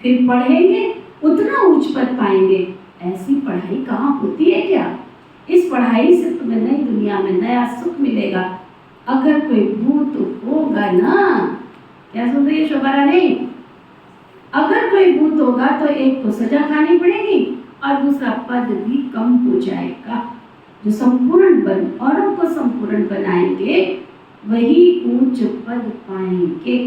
फिर पढ़ेंगे, उतना उच्च पद पाएंगे। ऐसी पढ़ाई कहाँ होती है क्या? इस पढ़ाई से तुम्हें नई दुनिया में नया सुख मिलेगा। अगर कोई भूत होगा ना, क्या सुन रही है शोभा रानी? अगर कोई भूत होगा तो एक तो सजा खानी पड़ेगी और दूसरा पद भी कम हो जाएगा। जो संपूर्ण बन औरों को संपूर्ण बनाएंगे वही उच्च पद पाएंगे।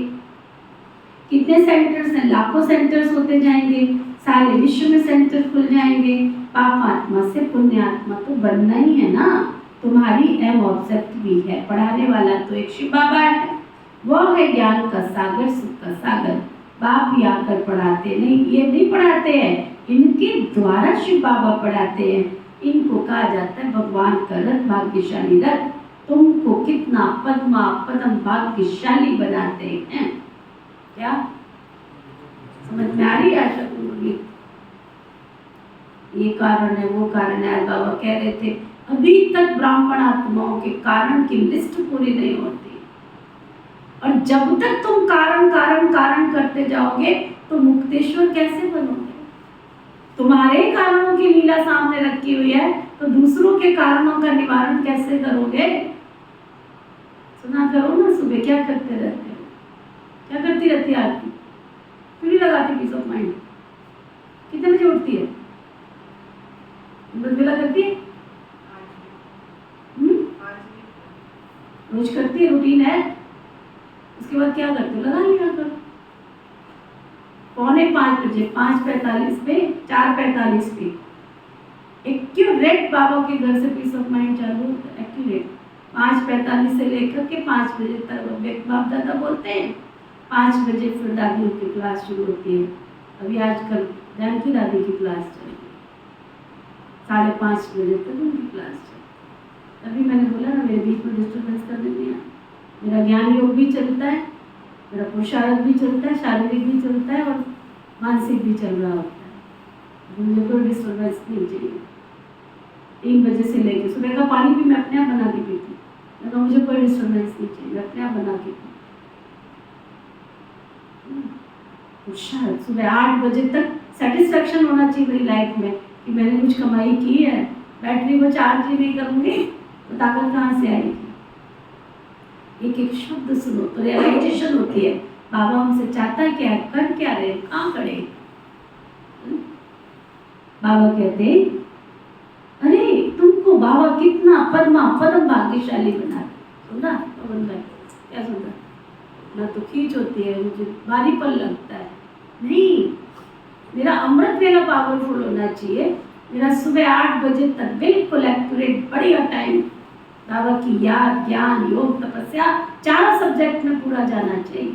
कितने सेंटर्स हैं? लाखों सेंटर्स होते जाएंगे, सारे विश्व में सेंटर खुल जाएंगे। पाप आत्मा से पुण्य आत्मा तो बनना ही है ना। तुम्हारी एम ऑब्जेक्ट भी है। पढ़ाने वाला तो एक शिव बाबा है, वो है ज्ञान का सागर, सुख का सागर। बाप ही आकर पढ़ाते नहीं, ये नहीं पढ़ाते हैं, इनके द्वारा शिव बाबा पढ़ाते हैं। इनको कहा जाता है भगवान का रथ, भाग्यशाली रथ। तुमको कितना पद्मा पदम भाग्यशाली बनाते हैं। क्या समझ में आ रही है? आशा करूंगी। ये कारण है, वो कारण है। बाबा कह रहे थे अभी तक ब्राह्मण आत्माओं के कारण की लिस्ट पूरी नहीं होती, और जब तक तुम कारण कारण कारण करते जाओगे तो मुक्तेश्वर कैसे बनोगे? तुम्हारे कारणों की लीला सामने रखी हुई है, तो दूसरों के कारणों का निवारण कैसे करोगे? सुना करो ना, सुबह क्या करते रहते हो? क्या करती रहती है आरती? क्यों नहीं लगाती पीस ऑफ माइंड? कितने बजे उठती है? बेला करती है? रोज करती है, रूटीन है। उसके बाद क्या करते हो? लगा लिया करो। 4:45 बजे, 5:45 पे, 4:45 पे एक्यूरेट बाबा के घर से पीस ऑफ माइंड चालू होता है। एक्यूरेट 5:45 से लेकर के 5 बजे तक बाप दादा बोलते हैं। 5 बजे फिर दादियों की क्लास शुरू होती है। अभी आजकल जानकी दादी की क्लास चल रही है, 5:30 बजे तक उनकी क्लास चल। अभी मैंने बोला ना, मेरे बीच में डिस्टर्बेंस करने नहीं है। मेरा ज्ञान योग भी चलता है, मेरा पुरुषार्थ भी चलता है, शारीरिक भी चलता है और मानसिक भी चल रहा होता है। मुझे कोई डिस्टर्बेंस नहीं चाहिए। 3 बजे से लेकर सुबह का पानी भी मैं अपने आप बना के पीती हूँ। मैं कहा मुझे कोई डिस्टर्बेंस नहीं चाहिए, मैं अपने आप बना के पीती हूँ। पुरुषार्थ सुबह 8 बजे तक सेटिस्फेक्शन होना चाहिए मेरी लाइफ में कि मैंने कुछ कमाई की है। बैटरी को चार्ज ही नहीं करूँगी तो ताकत कहाँ से आएगी? एक एक शब्द सुनो तो रियलाइजेशन होती है बाबा हमसे चाहता है क्या, कर क्या रहे, कहाँ खड़े। बाबा कहते अरे तुमको बाबा कितना पद्मा पदम भाग्यशाली बना। सुना पवन भाई? क्या सुना? ना तो खींच होती है, मुझे भारी पल लगता है। नहीं, मेरा अमृत वेला पावरफुल होना चाहिए। मेरा सुबह 8 बजे तक बिल्कुल एक्यूरेट बढ़िया टाइम बाबा की याद, ज्ञान, योग, तपस्या 4 सब्जेक्ट में पूरा जाना चाहिए।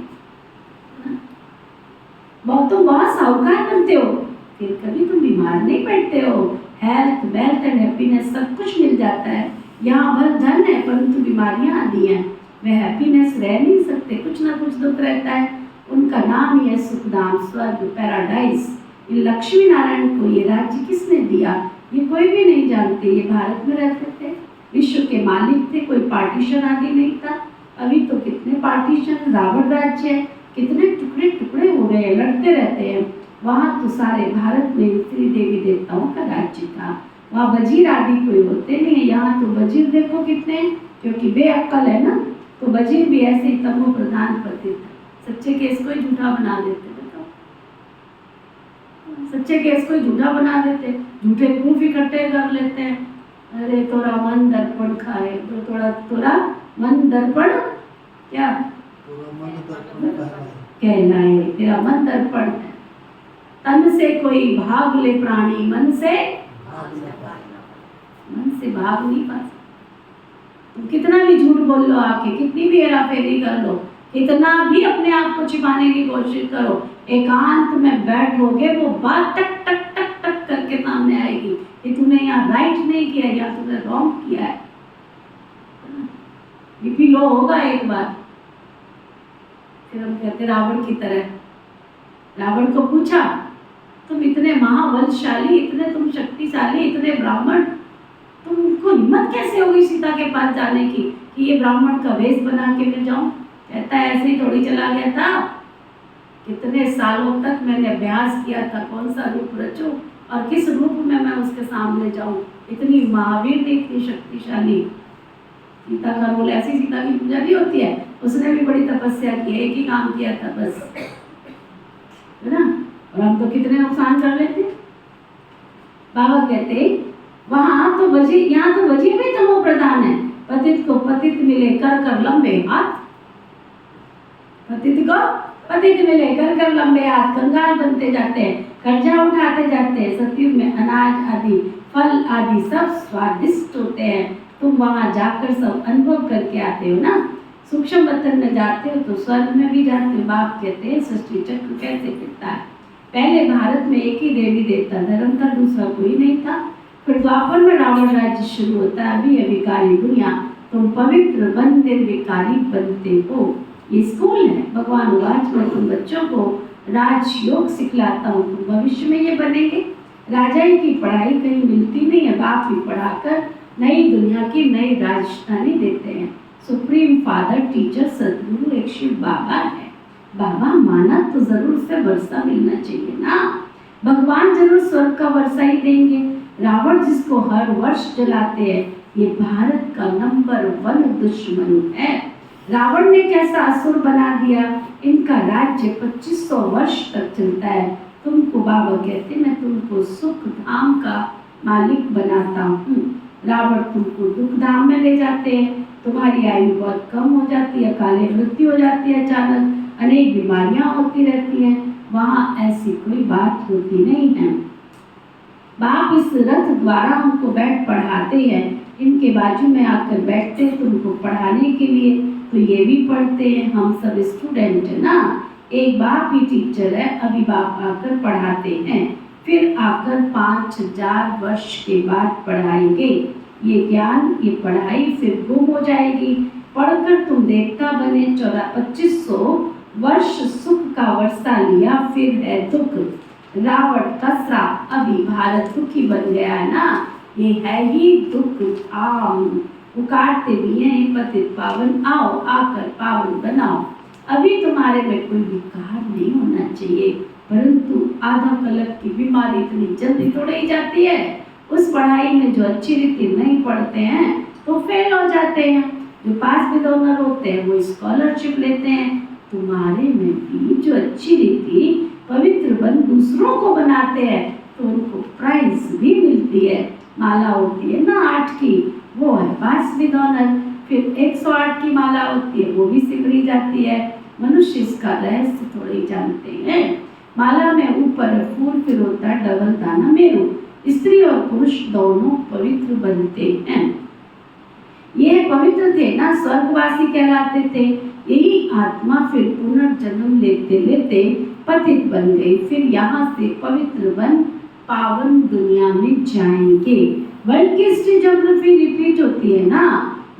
तुम बहुत साहूकार बनते हो, फिर कभी तुम बीमार नहीं पड़ते हो। हेल्थ, वेल्थ एंड हैप्पीनेस सब कुछ मिल जाता है। यहाँ भर धन है परंतु बीमारियां आदि हैं, वे हैप्पीनेस रह नहीं सकते, कुछ ना कुछ दुख रहता है। उनका नाम ही है सुखधाम, स्वर्ग, पैराडाइज। ये लक्ष्मी नारायण को ये राज्य किसने दिया ये कोई भी नहीं जानते। ये भारत में रहते थे, विश्व के मालिक थे, कोई पार्टीशन आदि नहीं था। अभी तो कितने पार्टीशन, रावण राज्य है, कितने टुकड़े टुकड़े हो रहे हैं, लड़ते रहते हैं। वहाँ तो सारे भारत में स्त्री देवी देवताओं का राज्य था। वहाँ वजीर आदि कोई होते नहीं है। यहाँ तो वजीर देखो कितने, क्योंकि बेअक्कल है ना, तो वजीर भी ऐसे ही तमो प्रधान पति था। सच्चे केस को ही झूठा बना देते, बताओ, सच्चे केस को ही झूठा बना देते, झूठे प्रूफ इकट्ठे कर लेते हैं। अरे तोरा मन दर्पण खाए, तो तोरा मन दर्पण क्या कहलाए, तेरा मन दर्पण है। तन से कोई भाग ले प्राणी, मन से भाग नहीं पा सकते। तुम कितना भी झूठ बोल लो, आके कितनी भी हेरा फेरी कर लो, कितना भी अपने आप को छिपाने की कोशिश करो, एकांत में बैठोगे वो बात टक टक टक टक करके सामने आएगी कि तूने यहाँ राइट नहीं किया, या तूने रॉन्ग किया है। बीपी लो होगा एक बार, फिर हम कहते रावण की तरह। रावण को पूछा तुम इतने महाबलशाली, इतने तुम शक्तिशाली, इतने ब्राह्मण, तुमको हिम्मत कैसे होगी सीता के पास जाने की कि ये ब्राह्मण का वेश बना के मैं जाऊं? कहता है ऐसे ही थोड़ी चला गया था, कितने सालों तक मैंने अभ्यास किया था कौन सा रूप रचूं और किस रूप में मैं उसके सामने जाऊं। इतनी महावीर थी, इतनी शक्तिशाली। सीता का रोल ऐसी सीता की पूजा भी होती है, उसने भी बड़ी तपस्या की, एक ही काम किया था बस, है ना। और हम तो कितने नुकसान कर लेते। बाबा कहते वहां तो वजी, यहाँ तो वजी भी तमो प्रधान है। पतित को पतित मिले कर कर लंबे हाथ, पतित को पतित मिले कर कर लंबे हाथ, कंगाल बनते जाते हैं, कर्जा उठाते जाते हैं। सतयुग में अनाज आदि फल आदि सब स्वादिष्ट होते हैं। तुम वहां जाकर सब अनुभव करके आते हो ना। सूक्ष्म वतन में जाते हो तो स्वर्ग में भी जाते हो। बाप कहते हैं सृष्टि चक्र कैसे फिरता है। पहले भारत में एक ही देवी देवता धर्म था, दूसरा कोई नहीं था। फिर द्वापर में रावण राज्य शुरू होता है। अभी विकारी दुनिया, तुम पवित्र बन निर्विकारी बनते हो। ये स्कूल है। भगवान वाच में तुम बच्चों को राजयोग सिखलाता हूँ, तुम भविष्य में ये बनेंगे। राजाई की पढ़ाई कहीं मिलती नहीं है, बाप ही पढ़ाकर नई दुनिया की नई राजधानी देते हैं। सुप्रीम फादर टीचर सदगुरु एक शिव बाबा है। बाबा माना तो जरूर से वर्षा मिलना चाहिए ना। भगवान जरूर स्वर्ग का वर्षा ही देंगे। रावण जिसको हर वर्ष जलाते हैं, ये भारत का नंबर 1 दुश्मन है। रावण ने कैसा असुर बना दिया। इनका राज्य 2500 वर्ष तक चलता है। तुमको बाबा कहते मैं तुमको सुख धाम का मालिक बनाता हूँ। रावण तुमको दुख धाम में ले जाते हैं। तुम्हारी आयु बहुत कम हो जाती है, काले मृत्यु हो जाती है, अचानक अनेक बीमारियां होती रहती हैं। वहाँ ऐसी कोई बात होती नहीं है। बाप इस रथ द्वारा हमको बैठ पढ़ाते हैं। इनके बाजू में आकर बैठते हैं तुमको पढ़ाने के लिए, तो ये भी पढ़ते हैं। हम सब स्टूडेंट है ना। एक बाप ही टीचर है। अभी बाप आकर पढ़ाते हैं, फिर आकर 5000 वर्ष के बाद पढ़ाएंगे। ये ज्ञान, ये पढ़ाई फिर गुम हो जाएगी। पढ़कर तुम देवता बने, 2500 वर्ष सुख का वर्षा लिया, फिर है दुख। रावण का श्राप, अभी भारत दुखी बन गया है ना। ये है ही दुख आम। पुकारते भी हैं पतित पावन आओ, आकर पावन बनाओ। अभी तुम्हारे में कोई विकार नहीं होना चाहिए, परंतु आधा कलप की बीमारी इतनी जल्दी तोड़ ही जाती है। उस पढ़ाई में जो अच्छी रीति नहीं पढ़ते हैं तो फेल हो जाते हैं। जो पास विद ऑनर होते हैं वो स्कॉलरशिप लेते हैं। तुम्हारे में भी जो अच्छी रीति पवित्र बन दूसरों को बनाते हैं तो उनको प्राइज भी मिलती है। माला होती है ना 8 की, वो है पास विद ऑनर। फिर 108 की माला होती है, वो भी सिमरी जाती है। मनुष्य इसका रहस्य थोड़े ही जानते हैं। माला में ऊपर फूल, फिर होता है डबल दाना मेरू। स्त्री और पुरुष दोनों पवित्र बनते हैं। ये पवित्र थे ना, स्वर्गवासी कहलाते थे। यही आत्मा फिर पुनर्जन्म लेते लेते पतित बन गई। फिर यहाँ से पवित्र बन पावन दुनिया में जाएंगे। वर्ल्ड की हिस्ट्री ज्योग्राफी रिपीट होती है ना।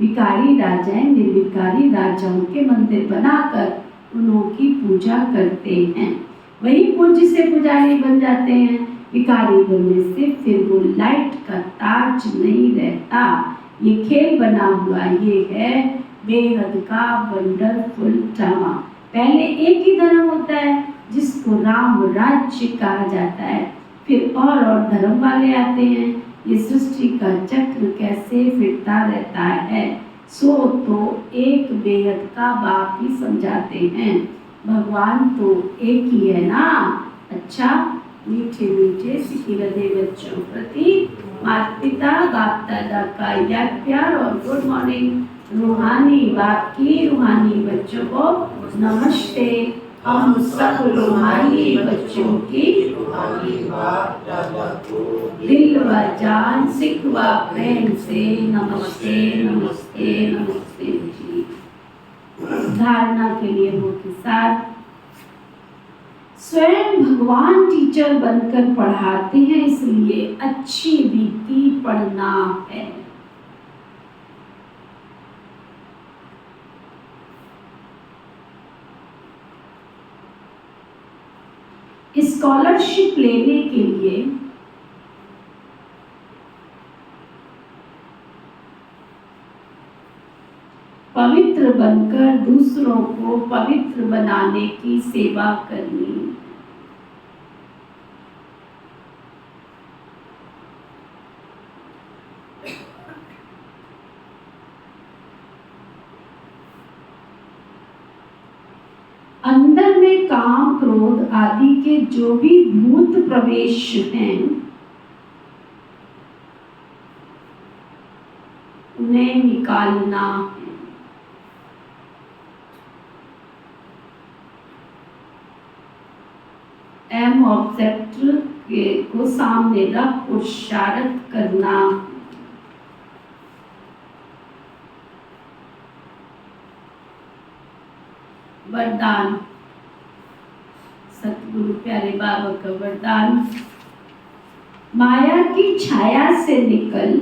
विकारी राजाएं निर्विकारी राजाओं के मंदिर बनाकर उनकी पूजा करते हैं। वही पूज्य से पुजारी बन जाते हैं। विकारी बनने से फिर वो लाइट का ताज नहीं रहता। ये खेल बना हुआ ये है बेहद का वंडरफुल ड्रामा। पहले एक ही धर्म होता है जिसको राम राज्य कहा जाता है, फिर और धर्म वाले आते हैं। ये सृष्टि का चक्र कैसे फिरता रहता है, सो तो एक बेहद का बाप ही समझाते हैं। भगवान तो एक ही है ना। अच्छा, मीठे मीठे सिखी हृदय बच्चों प्रति माता पिता बाप दादा का याद प्यार और गुड मॉर्निंग। रूहानी बाप की रूहानी बच्चों को नमस्ते। हम सब रूहानी बच्चों की दिल व जान सिख व प्रेम से नमस्ते नमस्ते नमस्ते जी। धारणा के लिए वो के साथ स्वयं भगवान टीचर बनकर पढ़ाते हैं, इसलिए अच्छी रीति पढ़ना है। स्कॉलरशिप लेने के लिए पवित्र बनकर दूसरों को पवित्र बनाने की सेवा करनी। अंदर में काम क्रोध आदि के जो भी भूत प्रवेश हैं उन्हें निकालना है। एम ऑब्जेक्ट को सामने रख पुरुषार्थ करना। वरदान, सतगुरु प्यारे बाबा का वरदान, माया की छाया से निकल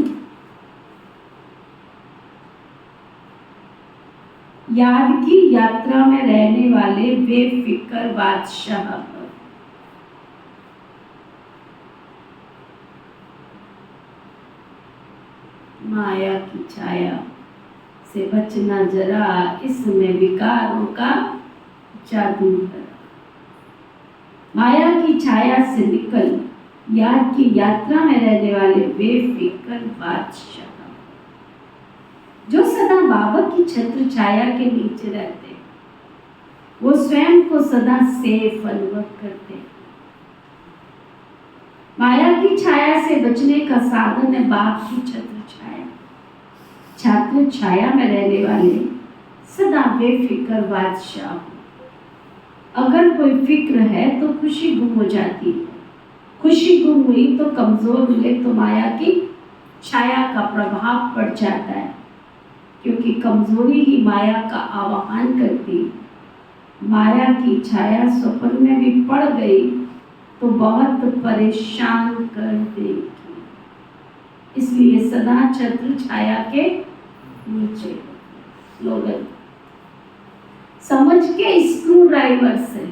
याद की यात्रा में रहने वाले बेफिक्र बादशाह। माया की छाया से बचना जरा, इसमें विकारों का जादू है। माया की छाया से निकल याद की यात्रा में रहने वाले बेफिक्र बादशाह, जो सदा बाबा की छत्र छाया के नीचे रहते, वो स्वयं को सदा सेफ अनुभव करते। माया की छाया से बचने का साधन है बाप की छत्र छाया। छत्र छाया में रहने वाले सदा बेफिक्र बादशाह। अगर कोई फिक्र है तो खुशी गुम हो जाती है, खुशी गुम हुई तो कमजोर हुए तो माया की छाया का प्रभाव पड़ जाता है, क्योंकि कमजोरी ही माया का आवाहन करती है। माया की छाया स्वप्न में भी पड़ गई तो बहुत परेशान कर देगी, इसलिए सदा छत्र छाया के नीचे। स्लोगन, समझ के स्क्रू ड्राइवर से,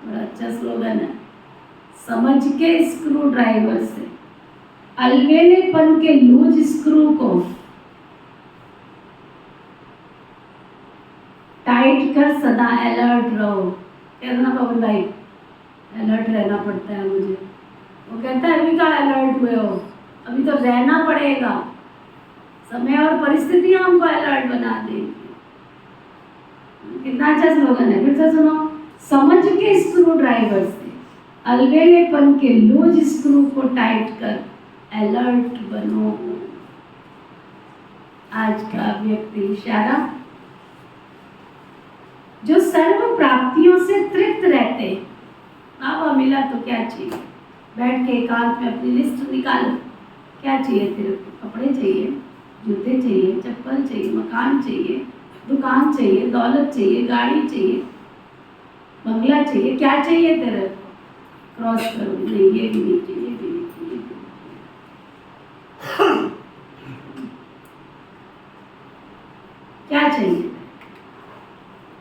बड़ा अच्छा स्लोगन है, समझ के स्क्रू ड्राइवर से अलवेलेपन के लूज स्क्रू को टाइट कर सदा अलर्ट रहो। कहना पवन भाई, अलर्ट रहना पड़ता है मुझे। वो कहता है अभी का अलर्ट हुए हो, अभी तो रहना पड़ेगा, समय और परिस्थितियां हमको अलर्ट बना देंगी। कितना अच्छा स्लोगन है, फिर से सुनो। समझ के स्क्रू ड्राइवर से अलवेलेपन के लूज स्क्रू को टाइट कर अलर्ट बनो। आज का व्यक्ति इशारा, जो सर्व प्राप्तियों से तृप्त रहते। बाबा मिला तो क्या चाहिए, बैठ के एकांत में अपनी लिस्ट निकालो। क्या चाहिए तेरे को? कपड़े चाहिए, जूते चाहिए, चप्पल चाहिए, मकान चाहिए, दुकान चाहिए, दौलत चाहिए, गाड़ी चाहिए, बंगला चाहिए, क्या चाहिए तेरे को? क्रॉस करो, नहीं ये भी नहीं चाहिए, ये भी नहीं चाहिए, क्या चाहिए?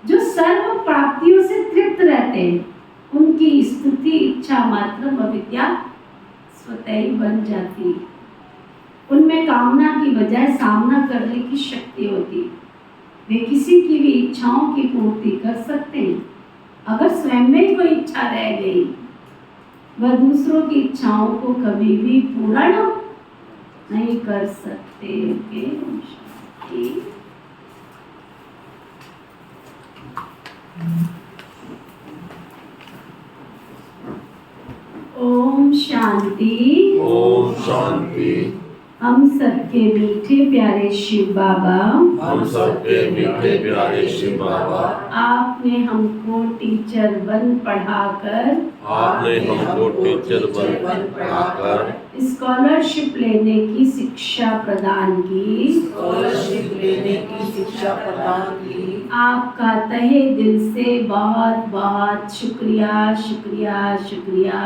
जो सर्व प्राप्तियों से तृप्त रहते हैं, उनकी स्तुति इच्छा मात्र अविद्या स्वतः ही बन जाती है। उनमें कामना की बजाय सामना करने की शक्ति होती है। वे किसी की भी इच्छाओं की पूर्ति कर सकते हैं। अगर स्वयं में कोई इच्छा रह गई, वह दूसरों की इच्छाओं को कभी भी पूरा नहीं कर सकते। ओम शांति। ओम शांति। हम सबके मीठे प्यारे शिव बाबा, हम सबके मीठे प्यारे शिव बाबा, आपने हमको टीचर बन पढ़ाकर, आपने हमको टीचर बन पढ़ाकर स्कॉलरशिप लेने की शिक्षा प्रदान की। स्कॉलरशिप लेने की शिक्षा प्रदान की। आपका तहे दिल से बहुत बहुत शुक्रिया, शुक्रिया, शुक्रिया।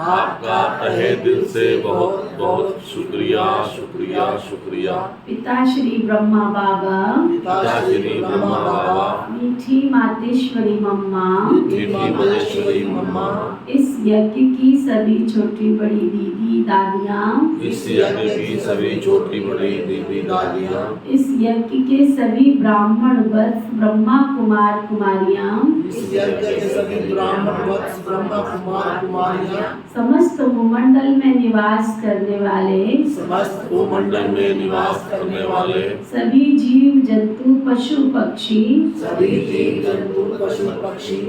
आपका तहे दिल से बहुत बहुत शुक्रिया, शुक्रिया, शुक्रिया। पिता श्री ब्रह्मा बाबा, पिता श्री ब्रह्मा बाबा, मीठी मातेश्वरी मम्मा, मीठी मातेश्वरी मम्मा, इस यज्ञ की सभी छोटी बड़ी दीदी, दादी, दादियाँ, इस यज्ञ की सभी छोटी बड़ी दीदी दादियाँ, इस यज्ञ के सभी ब्राह्मण वत्स ब्रह्मा कुमार कुमारियाँ, इस यज्ञ के सभी ब्राह्मण वत्स ब्रह्मा कुमार कुमारियाँ, समस्त भूमंडल में निवास करने वाले समस्त भूमंडल में निवास करने वाले सभी जीव जंतु पशु पक्षी, सभी जीव जंतु पशु पक्षी,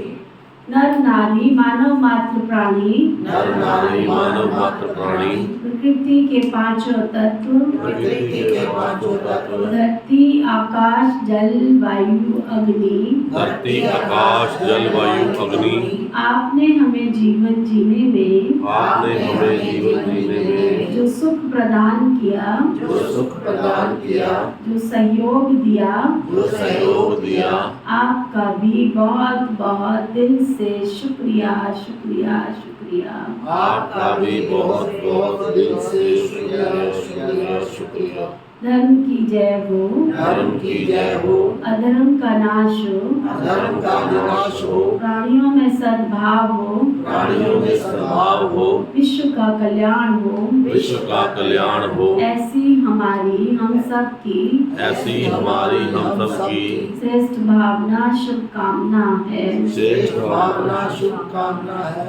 नर नारी मानव मात्र प्राणी, नर नारी मानव मात्र प्राणी, प्रकृति के पांचों तत्व, प्रकृति के पांचों तत्व, धरती आकाश जल वायु अग्नि, धरती आकाश जल वायु अग्नि, आपने हमें जीवन जीने में आपने हमें जीवन जीने में जो सुख प्रदान किया, जो सुख प्रदान किया, जो सहयोग दिया, जो सहयोग दिया, आपका भी बहुत बहुत दिल से शुक्रिया शुक्रिया शुक्रिया। आपका भी बहुत बहुत दिल से शुक्रिया शुक्रिया शुक्रिया। धर्म की जय हो, धर्म की जय हो, अधर्म का नाश हो, धर्म का विनाश हो, प्राणियों में सद्भाव हो, प्राणियों में सद्भाव हो, विश्व का कल्याण हो, विश्व का कल्याण हो, ऐसी हमारी हम सब की ऐसी हमारी हम सब की श्रेष्ठ भावना शुभकामना है। श्रेष्ठ भावना शुभकामना है।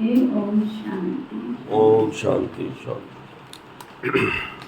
हे ओम शांति। ओम शांति शांति।